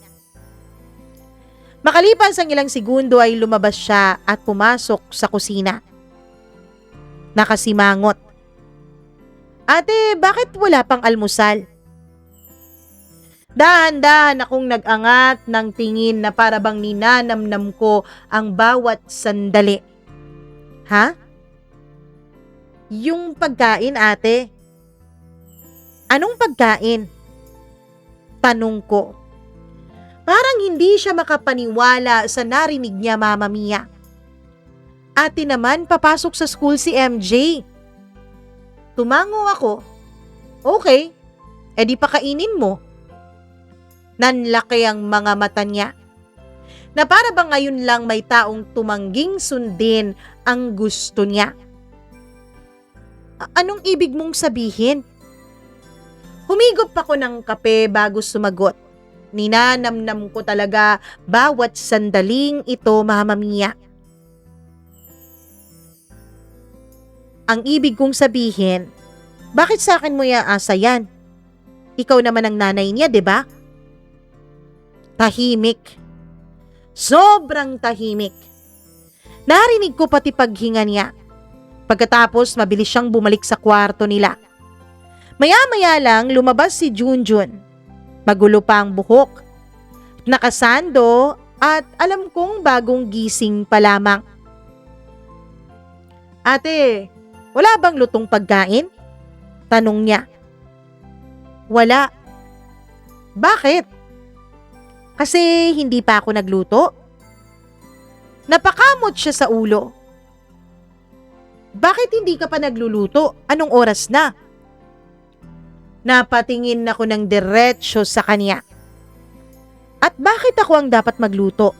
Makalipas ang ilang segundo ay lumabas siya at pumasok sa kusina. Nakasimangot. Ate, bakit wala pang almusal? Dahan-dahan akong nag-angat ng tingin na para bang ninanamnam ko ang bawat sandali. Ha? Yung pagkain, ate. Anong pagkain? Tanong ko. Parang hindi siya makapaniwala sa narinig niya, Mama Mia. Ate naman, papasok sa school si MJ. Tumango ako. Okay, edi pakainin mo. Nanlaki ang mga mata niya. Na para bang ngayon lang may taong tumangging sundin ang gusto niya. Anong ibig mong sabihin? Humigop ako ng kape bago sumagot. Ninanamnam ko talaga bawat sandaling ito, Mama Mia. Ang ibig kong sabihin, bakit sa akin mo iaasa yan? Ikaw naman ang nanay niya, 'di ba? Tahimik. Sobrang tahimik. Narinig ko pati paghinga niya. Pagkatapos, mabilis siyang bumalik sa kwarto nila. Maya-maya lang, lumabas si Junjun. Magulo pa ang buhok. Nakasando at alam kong bagong gising pa lamang. Ate, wala bang lutong pagkain? Tanong niya. Wala. Bakit? Kasi hindi pa ako nagluto? Napakamot siya sa ulo. Bakit hindi ka pa nagluluto? Anong oras na? Napatingin ako ng diretsyo sa kanya. At bakit ako ang dapat magluto?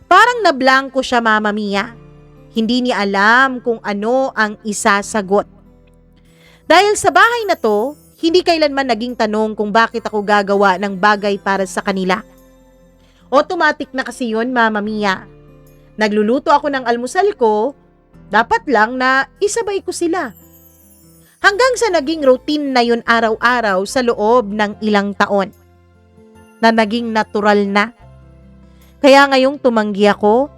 Parang nablangko siya, Mama Mia. Hindi niya alam kung ano ang isasagot. Dahil sa bahay na to, hindi kailanman naging tanong kung bakit ako gagawa ng bagay para sa kanila. Automatic na kasi yun, Mama Mia. Nagluluto ako ng almusal ko, dapat lang na isabay ko sila. Hanggang sa naging routine na yun araw-araw sa loob ng ilang taon. Na naging natural na. Kaya ngayong tumanggi ako,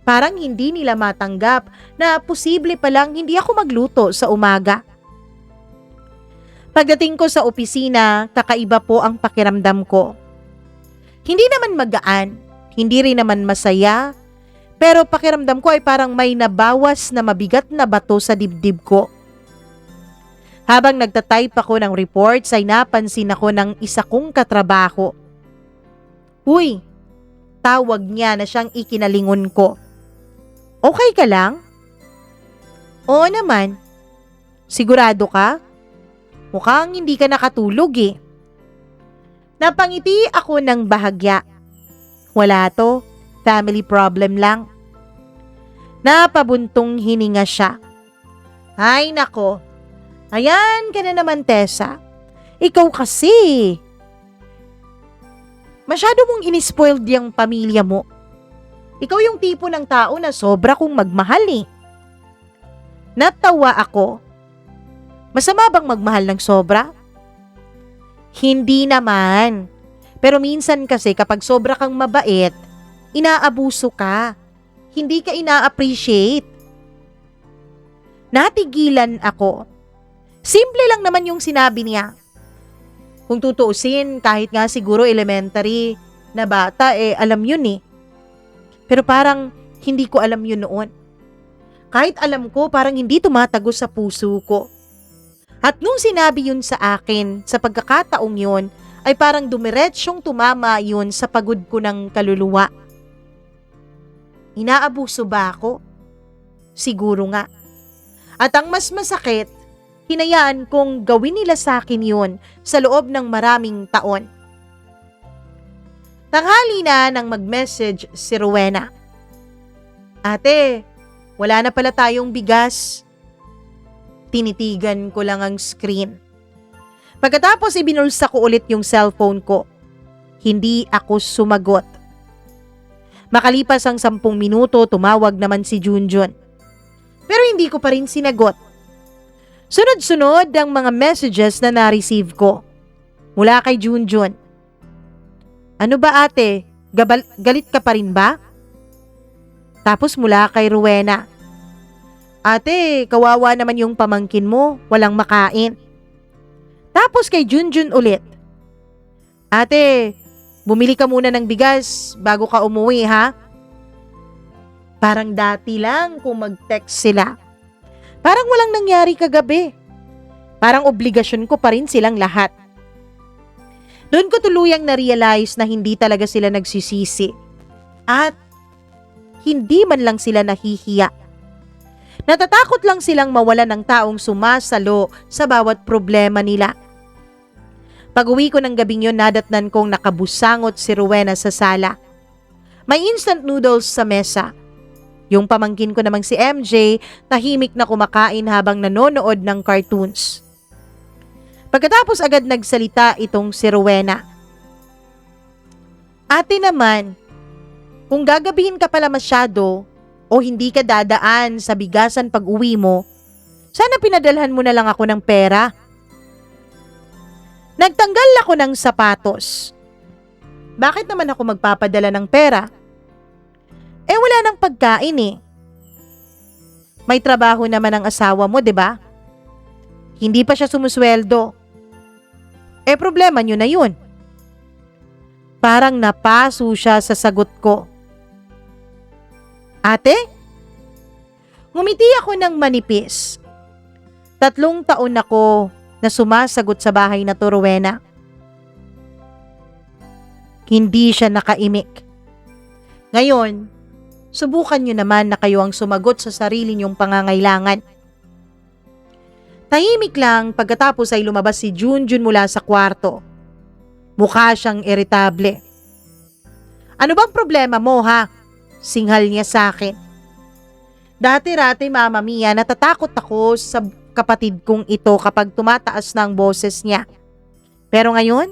parang hindi nila matanggap na posible palang hindi ako magluto sa umaga. Pagdating ko sa opisina, kakaiba po ang pakiramdam ko. Hindi naman magaan, hindi rin naman masaya, pero pakiramdam ko ay parang may nabawas na mabigat na bato sa dibdib ko. Habang nagtatype ako ng reports ay napansin ako ng isa kong katrabaho. Uy, tawag niya na siyang ikinalingon ko. Okay ka lang? Oo naman. Sigurado ka? Mukhang hindi ka nakatulog eh. Napangiti ako ng bahagya. Wala to, family problem lang. Napabuntong hininga siya. Ay nako, ayan ka na naman Tessa. Ikaw kasi. Masyado mong inispoiled yung pamilya mo. Ikaw yung tipo ng tao na sobra kong magmahal eh. Natawa ako. Masama bang magmahal ng sobra? Hindi naman. Pero minsan kasi kapag sobra kang mabait, inaabuso ka. Hindi ka ina-appreciate. Natigilan ako. Simple lang naman yung sinabi niya. Kung tutuusin, kahit nga siguro elementary na bata, alam yun eh. Pero parang hindi ko alam yun noon. Kahit alam ko, parang hindi tumatagos sa puso ko. At nung sinabi yun sa akin, sa pagkakataong yun, ay parang dumiretsyong tumama yun sa pagod ko ng kaluluwa. Inaabuso ba ako? Siguro nga. At ang mas masakit, hinayaan kong gawin nila sa akin yun sa loob ng maraming taon. Tanghali na nang mag-message si Rowena. Ate, wala na pala tayong bigas. Tinitigan ko lang ang screen. Pagkatapos ibinulsa ko ulit yung cellphone ko. Hindi ako sumagot. Makalipas ang 10 minuto, tumawag naman si Junjun. Pero hindi ko pa rin sinagot. Sunod-sunod ang mga messages na na-receive ko. Mula kay Junjun. Ano ba ate? Galit ka pa rin ba? Tapos mula kay Rowena. Ate, kawawa naman yung pamangkin mo, walang makain. Tapos kay Junjun ulit. Ate, bumili ka muna ng bigas bago ka umuwi ha? Parang dati lang kung mag-text sila. Parang walang nangyari kagabi. Parang obligasyon ko pa rin silang lahat. Doon ko tuluyang na-realize na hindi talaga sila nagsisisi. At hindi man lang sila nahihiya. Natatakot lang silang mawalan ng taong sumasalo sa bawat problema nila. Pag-uwi ko ng gabing yun, nadatnan kong nakabusangot si Rowena sa sala. May instant noodles sa mesa. Yung pamangkin ko namang si MJ, tahimik na kumakain habang nanonood ng cartoons. Pagkatapos agad nagsalita itong si Rowena. Ate naman, kung gagabihin ka pala masyado, o hindi ka dadaan sa bigasan pag uwi mo, sana pinadalhan mo na lang ako ng pera. Nagtanggal ako ng sapatos. Bakit naman ako magpapadala ng pera? Wala nang pagkain eh. May trabaho naman ang asawa mo, 'di ba? Hindi pa siya sumusweldo. Problema niyo na 'yun. Parang napaso siya sa sagot ko. Ate? Ngumiti ako ng manipis. 3 taon ako na sumasagot sa bahay na to, Rowena. Hindi siya nakaimik. Ngayon, subukan niyo naman na kayo ang sumagot sa sarili niyong pangangailangan. Tahimik lang pagkatapos ay lumabas si Junjun mula sa kwarto. Mukha siyang iritable. Ano bang problema mo ha? Singhal niya sa akin. Dati-rati Mama Mia, natatakot ako sa kapatid kong ito kapag tumataas na ang boses niya. Pero ngayon,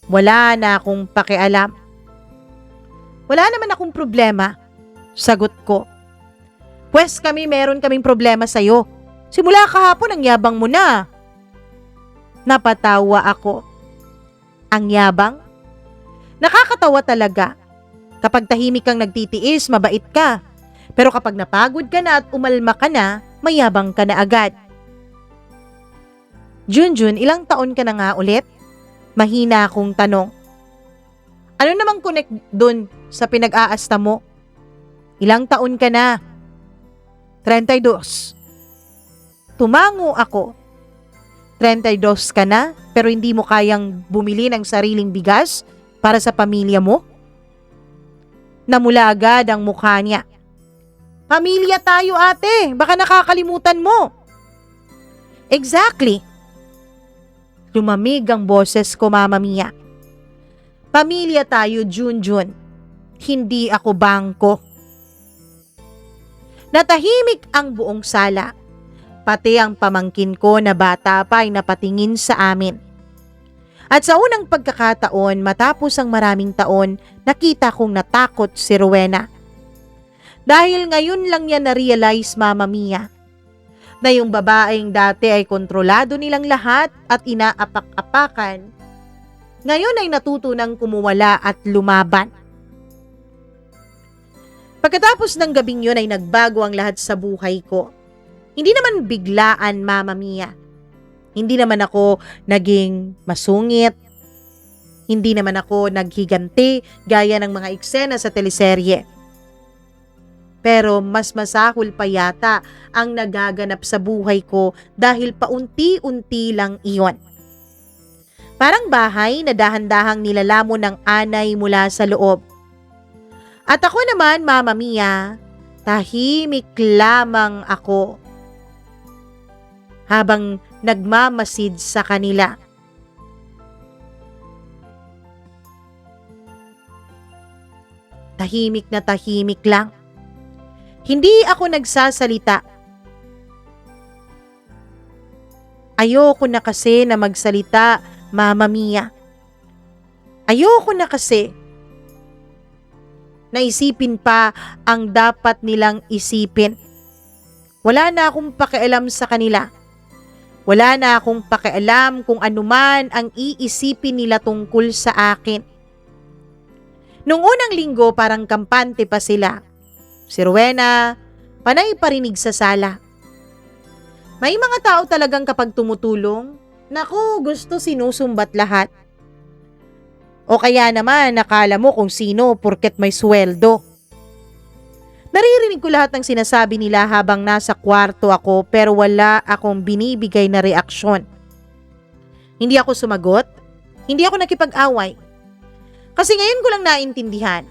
wala na akong pakialam. Wala naman akong problema, sagot ko. Pwes meron kaming problema sa'yo. Simula kahapon ang yabang mo na. Napatawa ako. Ang yabang? Nakakatawa talaga. Kapag tahimik kang nagtitiis, mabait ka. Pero kapag napagod ka na at umalma ka na, mayabang ka na agad. Junjun, ilang taon ka na nga ulit? Mahina akong tanong. Ano namang connect dun sa pinag-aasta mo? Ilang taon ka na? 32. Tumango ako. 32 ka na pero hindi mo kayang bumili ng sariling bigas para sa pamilya mo? Namula agad ang mukha niya. Pamilya tayo ate, baka nakakalimutan mo. Exactly. Lumamig ang boses ko, Mama Mia. Pamilya tayo, Junjun. Hindi ako bangko. Natahimik ang buong sala. Pati ang pamangkin ko na bata pa ay napatingin sa amin. At sa unang pagkakataon, matapos ang maraming taon, nakita kong natakot si Rowena. Dahil ngayon lang niya na-realize, Mama Mia, na yung babaeng dati ay kontrolado nilang lahat at inaapak-apakan, ngayon ay natuto ng kumuwala at lumaban. Pagkatapos ng gabing yun ay nagbago ang lahat sa buhay ko. Hindi naman biglaan, Mama Mia. Hindi naman ako naging masungit. Hindi naman ako naghiganti gaya ng mga eksena sa teleserye. Pero mas masahol pa yata ang nagaganap sa buhay ko dahil paunti-unti lang iyon. Parang bahay na dahan-dahang nilalamon ng anay mula sa loob. At ako naman, Mama Mia, tahimik lamang ako habang nagmamasid sa kanila. Tahimik na tahimik lang. Hindi ako nagsasalita. Ayoko na kasi na magsalita, Mama Mia. Ayoko na kasi. Naisipin pa ang dapat nilang isipin. Wala na akong pakialam sa kanila. Wala na akong pakialam kung anuman ang iisipin nila tungkol sa akin. Nung unang linggo parang kampante pa sila. Si Rowena, panay parinig sa sala. May mga tao talagang kapag tumutulong, naku, gusto sinusumbat lahat. O kaya naman nakala mo kung sino porket may sweldo. Naririnig ko lahat ng sinasabi nila habang nasa kwarto ako pero wala akong binibigay na reaksyon. Hindi ako sumagot, hindi ako nakipag-away. Kasi ngayon ko lang naintindihan,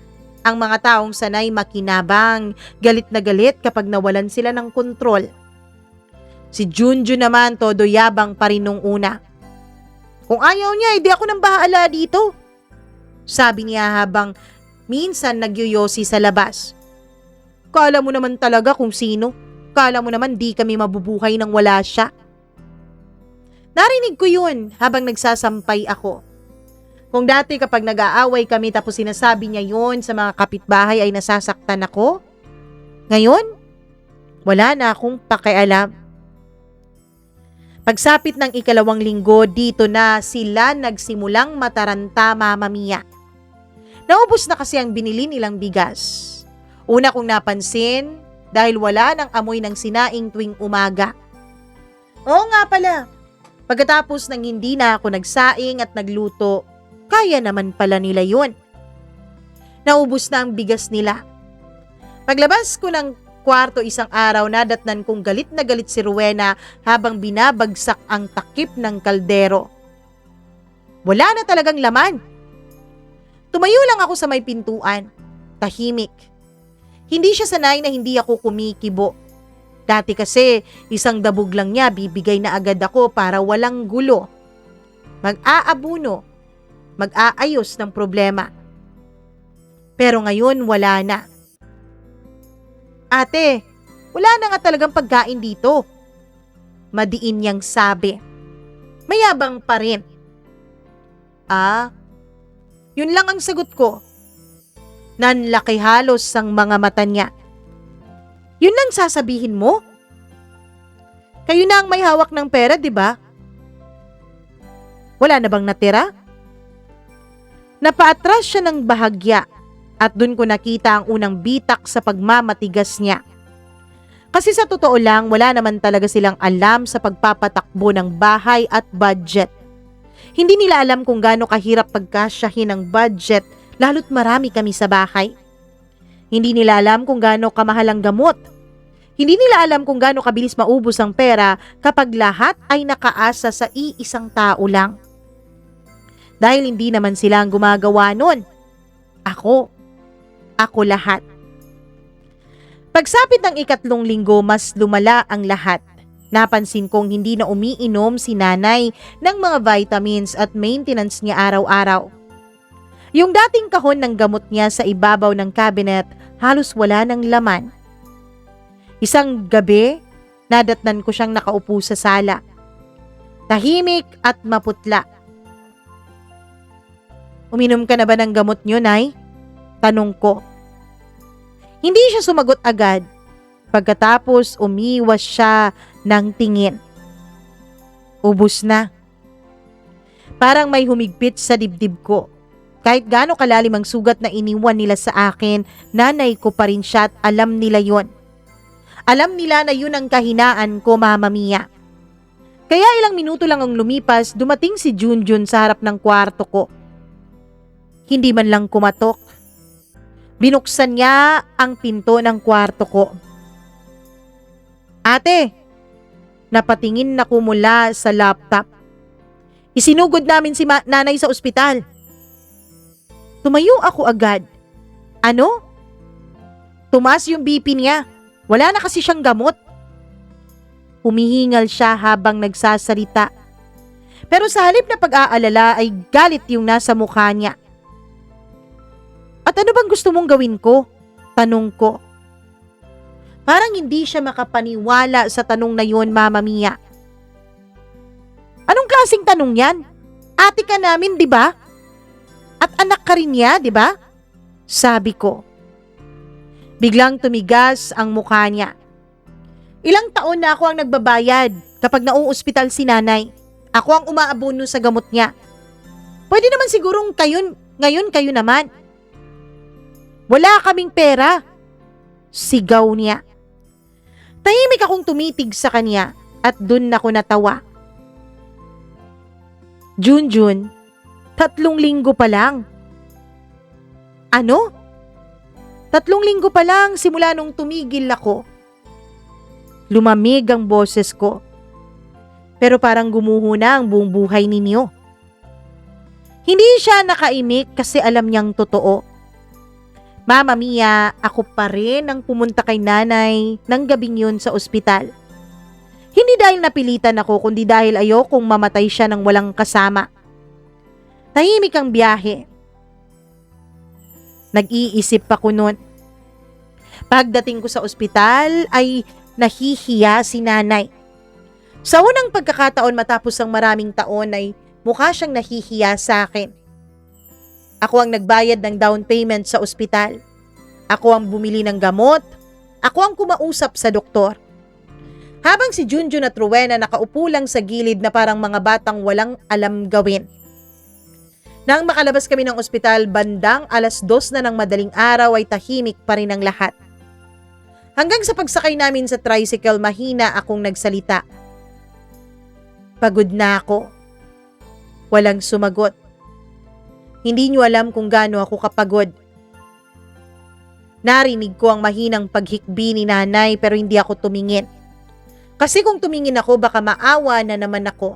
ang mga taong sanay makinabang, galit na galit kapag nawalan sila ng kontrol. Si Junjun naman todo yabang pa rin nung una. Kung ayaw niya, hindi ako nang bahala dito. Sabi niya habang minsan nagyoyosi sa labas. Kala mo naman talaga kung sino. Kala mo naman di kami mabubuhay nang wala siya. Narinig ko yun habang nagsasampay ako. Kung dati kapag nag-aaway kami tapos sinasabi niya yun sa mga kapitbahay ay nasasaktan ako, ngayon, wala na akong pakialam. Pagsapit ng ikalawang linggo, dito na sila nagsimulang mataranta, Mama Mia. Naubos na kasi ang binili nilang bigas. Una kong napansin dahil wala nang amoy ng sinaing tuwing umaga. Oo nga pala, pagkatapos ng hindi na ako nagsaing at nagluto, kaya naman pala nila yun. Naubos na ang bigas nila. Paglabas ko ng kwarto isang araw, nadatnan kong galit na galit si Rowena habang binabagsak ang takip ng kaldero. Wala na talagang laman. Tumayo lang ako sa may pintuan. Tahimik. Hindi siya sanay na hindi ako kumikibo. Dati kasi, isang dabog lang niya, bibigay na agad ako para walang gulo. Mag-aabuno, mag-aayos ng problema. Pero ngayon, wala na. Ate, wala na nga talagang pagkain dito. Madiin niyang sabi. Mayabang pa rin. Yun lang ang sagot ko. Nanlaki halos ang mga mata niya. Yun lang sasabihin mo? Kayo na ang may hawak ng pera, di ba? Wala na bang natira? Napaatras siya ng bahagya at dun ko nakita ang unang bitak sa pagmamatigas niya. Kasi sa totoo lang, wala naman talaga silang alam sa pagpapatakbo ng bahay at budget. Hindi nila alam kung gaano kahirap pagkasyahin ang budget lalo't marami kami sa bahay. Hindi nila alam kung gaano kamahal ang gamot. Hindi nila alam kung gaano kabilis maubos ang pera kapag lahat ay nakaasa sa iisang tao lang. Dahil hindi naman sila ang gumagawa nun. Ako lahat. Pagsapit ng 3 linggo, mas lumala ang lahat. Napansin kong hindi na umiinom si nanay ng mga vitamins at maintenance niya araw-araw. Yung dating kahon ng gamot niya sa ibabaw ng cabinet halos wala ng laman. Isang gabi, nadatnan ko siyang nakaupo sa sala. Tahimik at maputla. Uminom ka na ba ng gamot niyo, Nay? Tanong ko. Hindi siya sumagot agad. Pagkatapos umiwas siya ng tingin. Ubus na. Parang may humigpit sa dibdib ko. Kahit gaano kalalim ang sugat na iniwan nila sa akin, nanay ko pa rin siya at alam nila yon. Alam nila na yun ang kahinaan ko, Mama Mia. Kaya ilang minuto lang ang lumipas, dumating si Junjun sa harap ng kwarto ko. Hindi man lang kumatok. Binuksan niya ang pinto ng kwarto ko. Ate, napatingin na ko mula sa laptop. Isinugod namin si nanay sa ospital. Tumayo ako agad. Ano? Tumaas yung BP niya. Wala na kasi siyang gamot. Humihingal siya habang nagsasalita. Pero sa halip na pag-aalala ay galit yung nasa mukha niya. At ano bang gusto mong gawin ko? Tanong ko. Parang hindi siya makapaniwala sa tanong na yun, Mama Mia. Anong klaseng tanong yan? Ate ka namin, di ba? At anak ka rin niya, di ba? Sabi ko. Biglang tumigas ang mukha niya. Ilang taon na ako ang nagbabayad kapag nauospital si nanay. Ako ang umaabono sa gamot niya. Pwede naman sigurong ngayon kayo naman. Wala kaming pera. Sigaw niya. Tahimik akong tumitig sa kanya at dun ako natawa. Junjun, 3 linggo pa lang. Ano? 3 linggo pa lang simula nung tumigil ako. Lumamig ang boses ko. Pero parang gumuho na ang buong buhay ninyo. Hindi siya nakaimik kasi alam niyang totoo. Mama Mia, ako pa rin ang pumunta kay nanay ng gabing yun sa ospital. Hindi dahil napilitan ako kundi dahil ayokong mamatay siya ng walang kasama. Tahimik ang biyahe. Nag-iisip ako noon. Pagdating ko sa ospital ay nahihiya si nanay. Sa unang pagkakataon matapos ang maraming taon ay mukha siyang nahihiya sa akin. Ako ang nagbayad ng down payment sa ospital. Ako ang bumili ng gamot. Ako ang kumausap sa doktor. Habang si Junjun at Rowena nakaupo lang sa gilid na parang mga batang walang alam gawin. Nang makalabas kami ng ospital, bandang 2:00 na ng madaling araw ay tahimik pa rin ang lahat. Hanggang sa pagsakay namin sa tricycle, mahina akong nagsalita. Pagod na ako. Walang sumagot. Hindi niyo alam kung gaano ako kapagod. Narinig ko ang mahinang paghikbi ni nanay pero hindi ako tumingin. Kasi kung tumingin ako baka maawa na naman ako.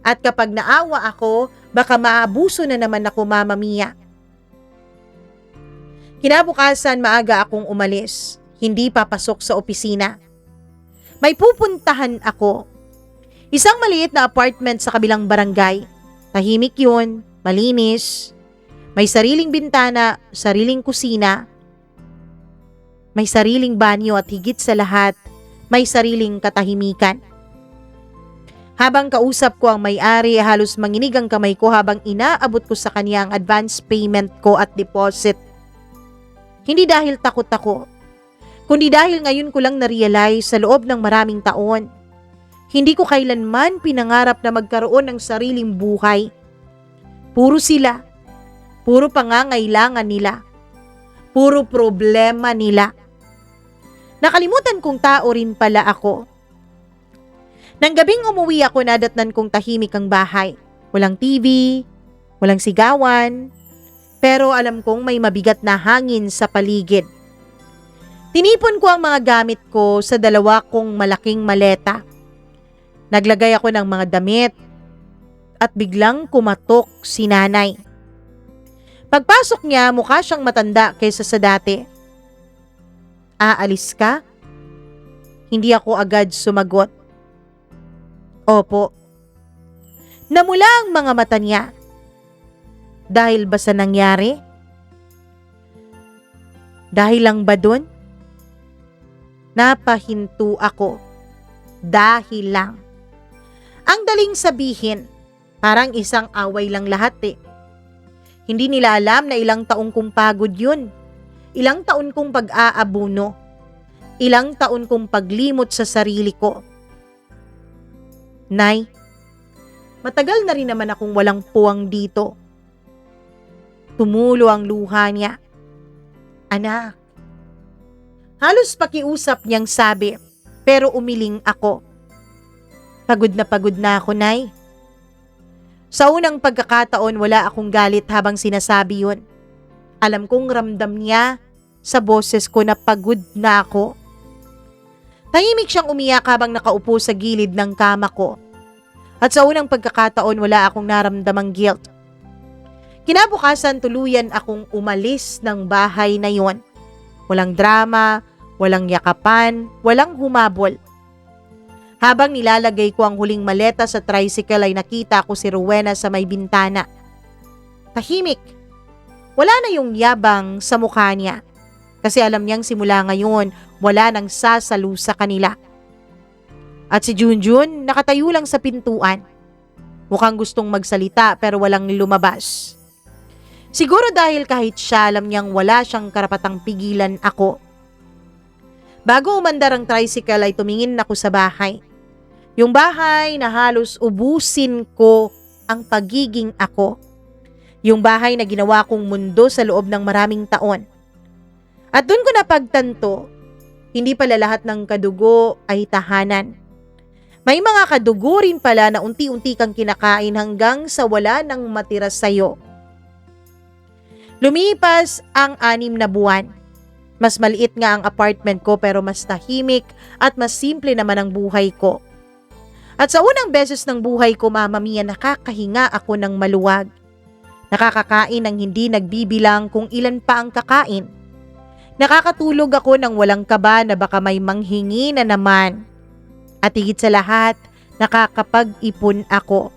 At kapag naawa ako, baka maabuso na naman ako, Mama Mia. Kinabukasan maaga akong umalis. Hindi papasok sa opisina. May pupuntahan ako. Isang maliit na apartment sa kabilang barangay. Tahimik yun, malinis. May sariling bintana, sariling kusina. May sariling banyo at higit sa lahat, may sariling katahimikan. Habang kausap ko ang may-ari, halos manginig ang kamay ko habang inaabot ko sa kanya ang advance payment ko at deposit. Hindi dahil takot ako, kundi dahil ngayon ko lang na-realize sa loob ng maraming taon. Hindi ko kailanman pinangarap na magkaroon ng sariling buhay. Puro sila, puro pangangailangan nila, puro problema nila. Nakalimutan kong tao rin pala ako. Nang gabing umuwi ako, nadatnan kong tahimik ang bahay. Walang TV, walang sigawan, pero alam kong may mabigat na hangin sa paligid. Tinipon ko ang mga gamit ko sa dalawa kong malaking maleta. Naglagay ako ng mga damit at biglang kumatok si nanay. Pagpasok niya, mukha siyang matanda kaysa sa dati. "Aalis ka?" Hindi ako agad sumagot. "Opo." Namula ang mga mata niya. Dahil ba sa nangyari? Dahil lang ba dun? Napahinto ako. Dahil lang. Ang daling sabihin, parang isang away lang lahat eh. Hindi nila alam na ilang taong kong pagod yun. Ilang taon kong pag-aabuno. Ilang taon kong paglimot sa sarili ko. "Nay, matagal na rin naman akong walang puwang dito." Tumulo ang luha niya. "Anak." Halos pakiusap niyang sabi, pero umiling ako. Pagod na ako, Nay." Sa unang pagkakataon, wala akong galit habang sinasabi yun. Alam kong ramdam niya sa boses ko na pagod na ako. Tahimik siyang umiyak habang nakaupo sa gilid ng kama ko. At sa unang pagkakataon, wala akong naramdamang guilt. Kinabukasan, tuluyan akong umalis ng bahay na yon. Walang drama, walang yakapan, walang humabol. Habang nilalagay ko ang huling maleta sa tricycle ay nakita ko si Rowena sa may bintana. Tahimik. Wala na yung yabang sa mukha niya. Kasi alam niyang simula ngayon, wala nang sasalo sa kanila. At si Junjun nakatayo lang sa pintuan. Mukhang gustong magsalita pero walang lumabas. Siguro dahil kahit siya alam niyang wala siyang karapatang pigilan ako. Bago umandar ang tricycle ay tumingin ako sa bahay. Yung bahay na halos ubusin ko ang pagiging ako. Yung bahay na ginawa kong mundo sa loob ng maraming taon. At doon ko napagtanto, hindi pala lahat ng kadugo ay tahanan. May mga kadugo rin pala na unti-unti kang kinakain hanggang sa wala nang matira sa'yo. Lumipas ang 6 na buwan. Mas maliit nga ang apartment ko pero mas tahimik at mas simple naman ang buhay ko. At sa unang beses ng buhay ko, Mama Mia, nakakahinga ako ng maluwag. Nakakakain ng hindi nagbibilang kung ilan pa ang kakain. Nakakatulog ako ng walang kaba na baka may manghingi na naman. At higit sa lahat, nakakapag-ipon ako.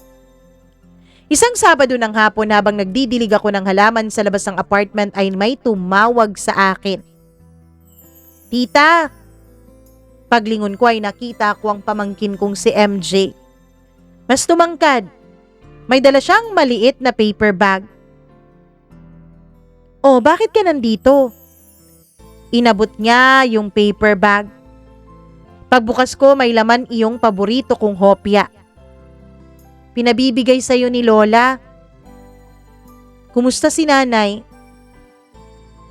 Isang Sabado ng hapon habang nagdidilig ako ng halaman sa labas ng apartment ay may tumawag sa akin. "Tita!" Paglingon ko ay nakita ko ang pamangkin kong si MJ. Mas tumangkad. May dala siyang maliit na paper bag. "Oh, bakit ka nandito?" Inabot niya yung paper bag. Pagbukas ko, may laman iyong paborito kong hopya. "Pinabibigay sa'yo ni Lola." "Kumusta si nanay?"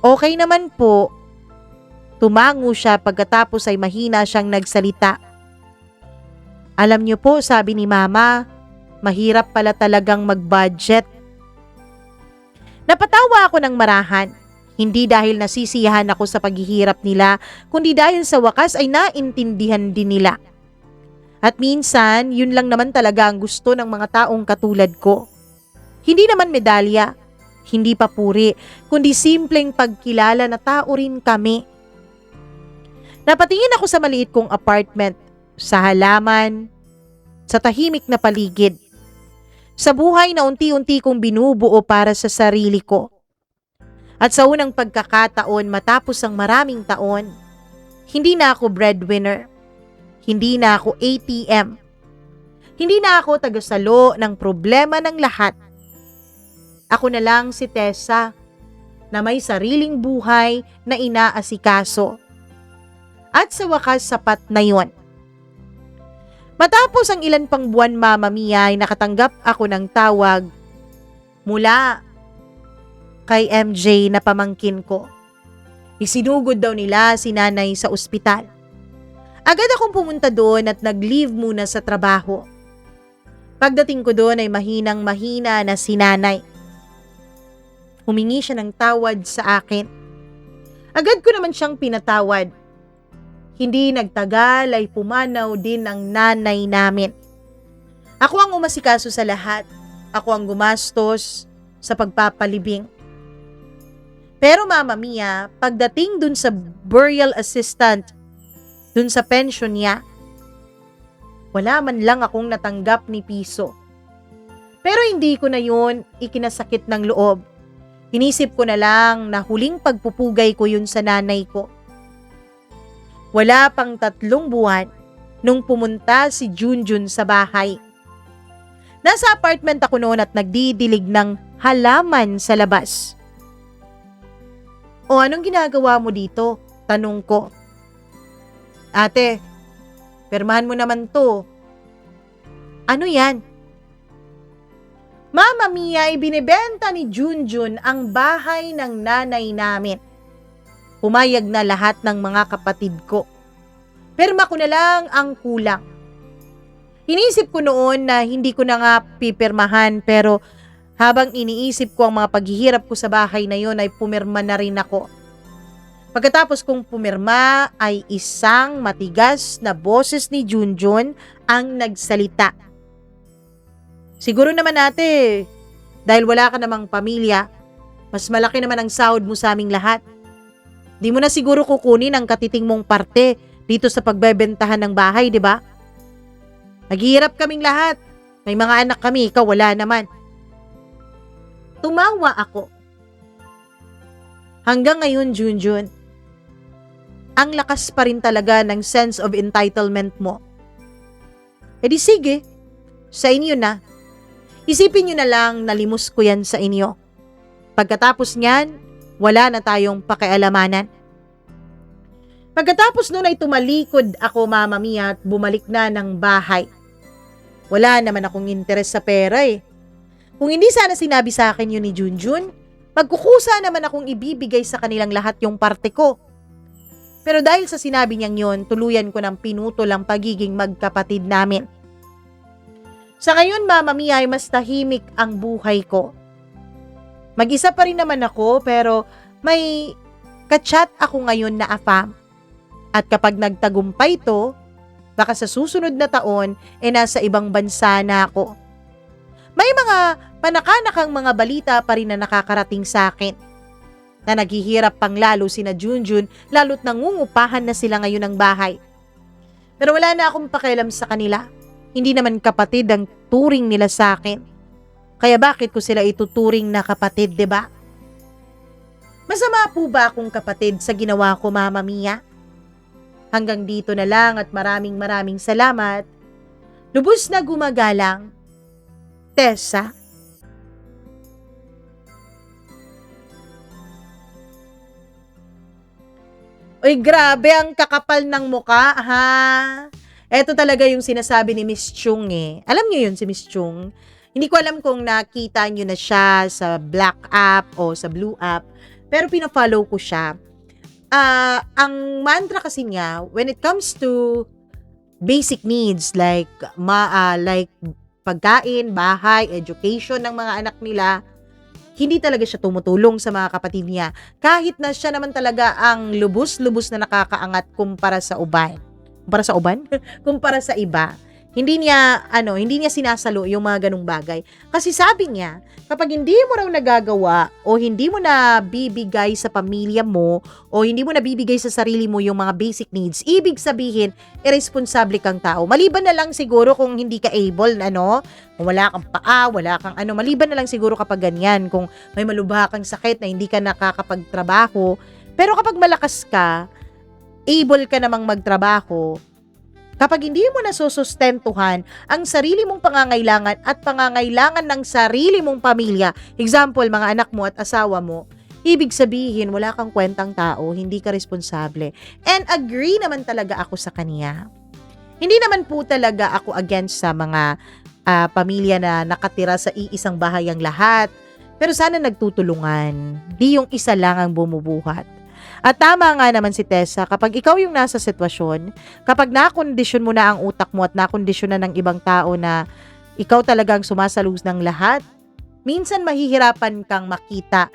"Okay naman po." Tumango siya pagkatapos ay mahina siyang nagsalita. "Alam niyo po," sabi ni Mama, "mahirap pala talagang mag-budget." Napatawa ako ng marahan. Hindi dahil nasisiyahan ako sa paghihirap nila, kundi dahil sa wakas ay naintindihan din nila. At minsan, yun lang naman talaga ang gusto ng mga taong katulad ko. Hindi naman medalya, hindi papuri, kundi simpleng pagkilala na tao rin kami. Napatingin ako sa maliit kong apartment, sa halaman, sa tahimik na paligid. Sa buhay na unti-unti kong binubuo para sa sarili ko. At sa unang pagkakataon matapos ang maraming taon, hindi na ako breadwinner. Hindi na ako ATM. Hindi na ako tagasalo ng problema ng lahat. Ako na lang si Tessa, na may sariling buhay na inaasikaso. At sa wakas, sapat na yon. Matapos ang ilan pang buwan, Mama Mia, ay nakatanggap ako ng tawag mula kay MJ na pamangkin ko. Isinugod daw nila si nanay sa ospital. Agad akong pumunta doon at nag-leave muna sa trabaho. Pagdating ko doon ay mahinang-mahina na si nanay. Humingi siya ng tawad sa akin. Agad ko naman siyang pinatawad. Hindi nagtagal ay pumanaw din ang nanay namin. Ako ang umasikaso sa lahat. Ako ang gumastos sa pagpapalibing. Pero Mama Mia, pagdating dun sa burial assistant, dun sa pension niya, wala man lang akong natanggap ni piso. Pero hindi ko na yun ikinasakit ng loob. Inisip ko na lang na huling pagpupugay ko yun sa nanay ko. Wala pang 3 buwan nung pumunta si Junjun sa bahay. Nasa apartment ako noon at nagdidilig ng halaman sa labas. O anong ginagawa mo dito? Tanong ko. Ate, pirmahan mo naman to. Ano yan? Mama Mia, ibinibenta ni Junjun ang bahay ng nanay namin. Pumayag na lahat ng mga kapatid ko. Pirma ko na lang ang kulang. Inisip ko noon na hindi ko na nga pipirmahan pero habang iniisip ko ang mga paghihirap ko sa bahay na yon ay pumirma na rin ako. Pagkatapos kong pumirma ay isang matigas na boses ni Junjun ang nagsalita. Siguro naman ate, dahil wala ka namang pamilya, mas malaki naman ang sahod mo sa aming lahat. Di mo na siguro kukunin ang katiting mong parte dito sa pagbebentahan ng bahay, di ba? Naghihirap kaming lahat. May mga anak kami, ikaw wala naman. Tumawa ako. Hanggang ngayon, Junjun, ang lakas pa rin talaga ng sense of entitlement mo. E di sige, sa inyo na. Isipin nyo na lang na limos ko yan sa inyo. Pagkatapos niyan, wala na tayong pakialamanan. Pagkatapos nun ay tumalikod ako, Mama Mia, at bumalik na ng bahay. Wala naman akong interes sa pera eh. Kung hindi sana sinabi sa akin yun ni Junjun, magkukusa naman akong ibibigay sa kanilang lahat yung parte ko. Pero dahil sa sinabi niyang yun, tuluyan ko ng pinutol ang pagiging magkapatid namin. Sa ngayon, Mama Mia, ay mas tahimik ang buhay ko. Mag-isa pa rin naman ako pero may kachat ako ngayon na afam. At kapag nagtagumpay to, baka sa susunod na taon, nasa ibang bansa na ako. May mga panakanakang mga balita pa rin na nakakarating sa akin. Na naghihirap pang lalo sina Junjun, lalo't nangungupahan na sila ngayon ng bahay. Pero wala na akong pakialam sa kanila. Hindi naman kapatid ang turing nila sa akin. Kaya bakit ko sila ituturing na kapatid, di ba? Masama po ba akong kapatid sa ginawa ko, Mama Mia? Hanggang dito na lang at maraming salamat. Lubos na gumagalang, Tessa. Uy, grabe ang kakapal ng muka, ha? Eto talaga yung sinasabi ni Miss Chung eh. Alam niyo yun si Miss Chung? Hindi ko alam kung nakita niyo na siya sa Black app o sa Blue app. Pero pina-follow ko siya. Ang mantra kasi niya, when it comes to basic needs like pagkain, bahay, education ng mga anak nila, hindi talaga siya tumutulong sa mga kapatid niya. Kahit na siya naman talaga ang lubos-lubos na nakakaangat kumpara sa uban. Kumpara sa uban? Kumpara sa iba. Hindi niya sinasalo yung mga ganung bagay. Kasi sabi niya, kapag hindi mo raw nagagawa o hindi mo na bibigay sa pamilya mo o hindi mo na bibigay sa sarili mo yung mga basic needs, ibig sabihin, irresponsible kang tao. Maliban na lang siguro kung hindi ka able, kung wala kang paa, wala kang maliban na lang siguro kapag ganyan, kung may malubha kang sakit na hindi ka nakakapagtrabaho. Pero kapag malakas ka, able ka namang magtrabaho, kapag hindi mo nasusustentuhan ang sarili mong pangangailangan at pangangailangan ng sarili mong pamilya, example, mga anak mo at asawa mo, Ibig sabihin, wala kang kwentang tao, hindi ka responsable. And agree naman talaga ako sa kanya. Hindi naman po talaga ako against sa mga pamilya na nakatira sa iisang bahay ang lahat. Pero sana nagtutulungan. Di yung isa lang ang bumubuhat. At tama nga naman si Tessa, kapag ikaw yung nasa sitwasyon, kapag nakondisyon mo na ang utak mo at nakondisyon na ng ibang tao na ikaw talagang sumasalus ng lahat, minsan mahihirapan kang makita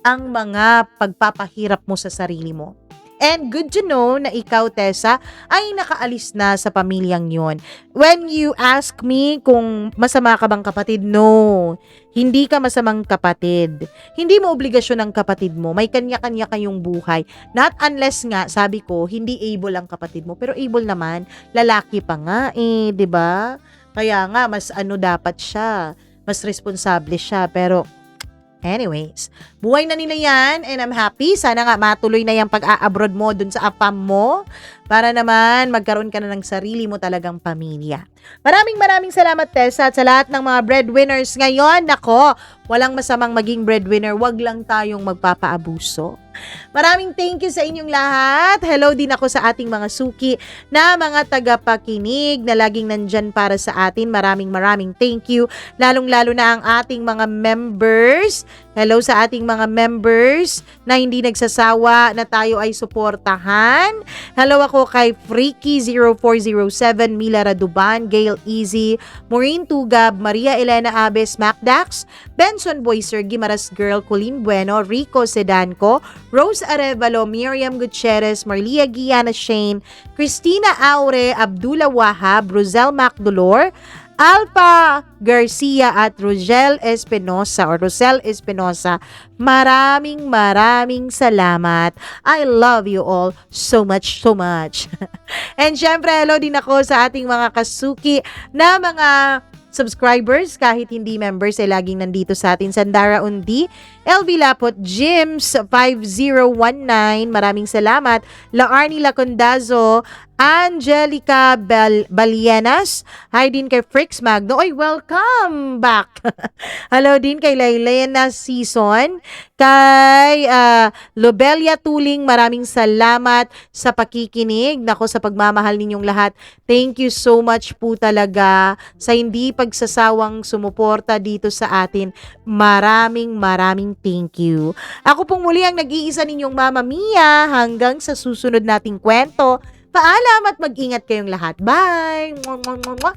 ang mga pagpapahirap mo sa sarili mo. And good to know na ikaw, Tessa, ay nakaalis na sa pamilyang yon. When you ask me kung masama ka bang kapatid, no. Hindi ka masamang kapatid. Hindi mo obligasyon ang kapatid mo. May kanya-kanya kayong buhay. Not unless nga, sabi ko, hindi able ang kapatid mo. Pero able naman, lalaki pa nga eh, 'di ba? Kaya nga, mas dapat siya. Mas responsable siya. Pero anyways, buhay na nila yan and I'm happy. Sana nga matuloy na yung pag-a-abroad mo dun sa AFAM mo para naman magkaroon ka na ng sarili mo talagang pamilya. Maraming salamat, Tessa, at sa lahat ng mga breadwinners ngayon. Nako, walang masamang maging breadwinner. Wag lang tayong magpapaabuso. Maraming thank you sa inyong lahat. Hello din ako sa ating mga suki na mga tagapakinig na laging nandyan para sa atin. Maraming thank you. Lalong-lalo na ang ating mga members. Hello sa ating mga members na hindi nagsasawa na tayo ay suportahan. Hello ako kay Freaky0407, Mila Raduban, Gail Easy, Maureen Tugab, Maria Elena Abes, Macdax, Benson Boy, Sergi Maras Girl, Colleen Bueno, Rico Sedanco, Rose Arevalo, Miriam Gutierrez, Marlia Guiana Shane, Christina Aure, Abdullah Wahab, Rosel Macdolor, Alpha Garcia at Rosel Espinosa. Maraming salamat. I love you all so much. And syempre, hello din ako sa ating mga kasuki na mga subscribers, kahit hindi members, ay laging nandito sa atin. Sandara Undi, LV Lapot, Jims 5019, maraming salamat. Laarni Lacondazo, Angelica Balienas, hi din kay Frix Magno. Oy, welcome back. Hello din kay Lailena Season, kay Lobelia Tuling, maraming salamat sa pakikinig. Nako, sa pagmamahal ninyong lahat. Thank you so much po talaga sa hindi pagsasawang sumuporta dito sa atin. Maraming thank you. Ako pong muli ang nag-iisa ninyong Mama Mia. Hanggang sa susunod nating kwento. Paalam at mag-ingat kayong lahat. Bye! Mwah, mwah, mwah, mwah.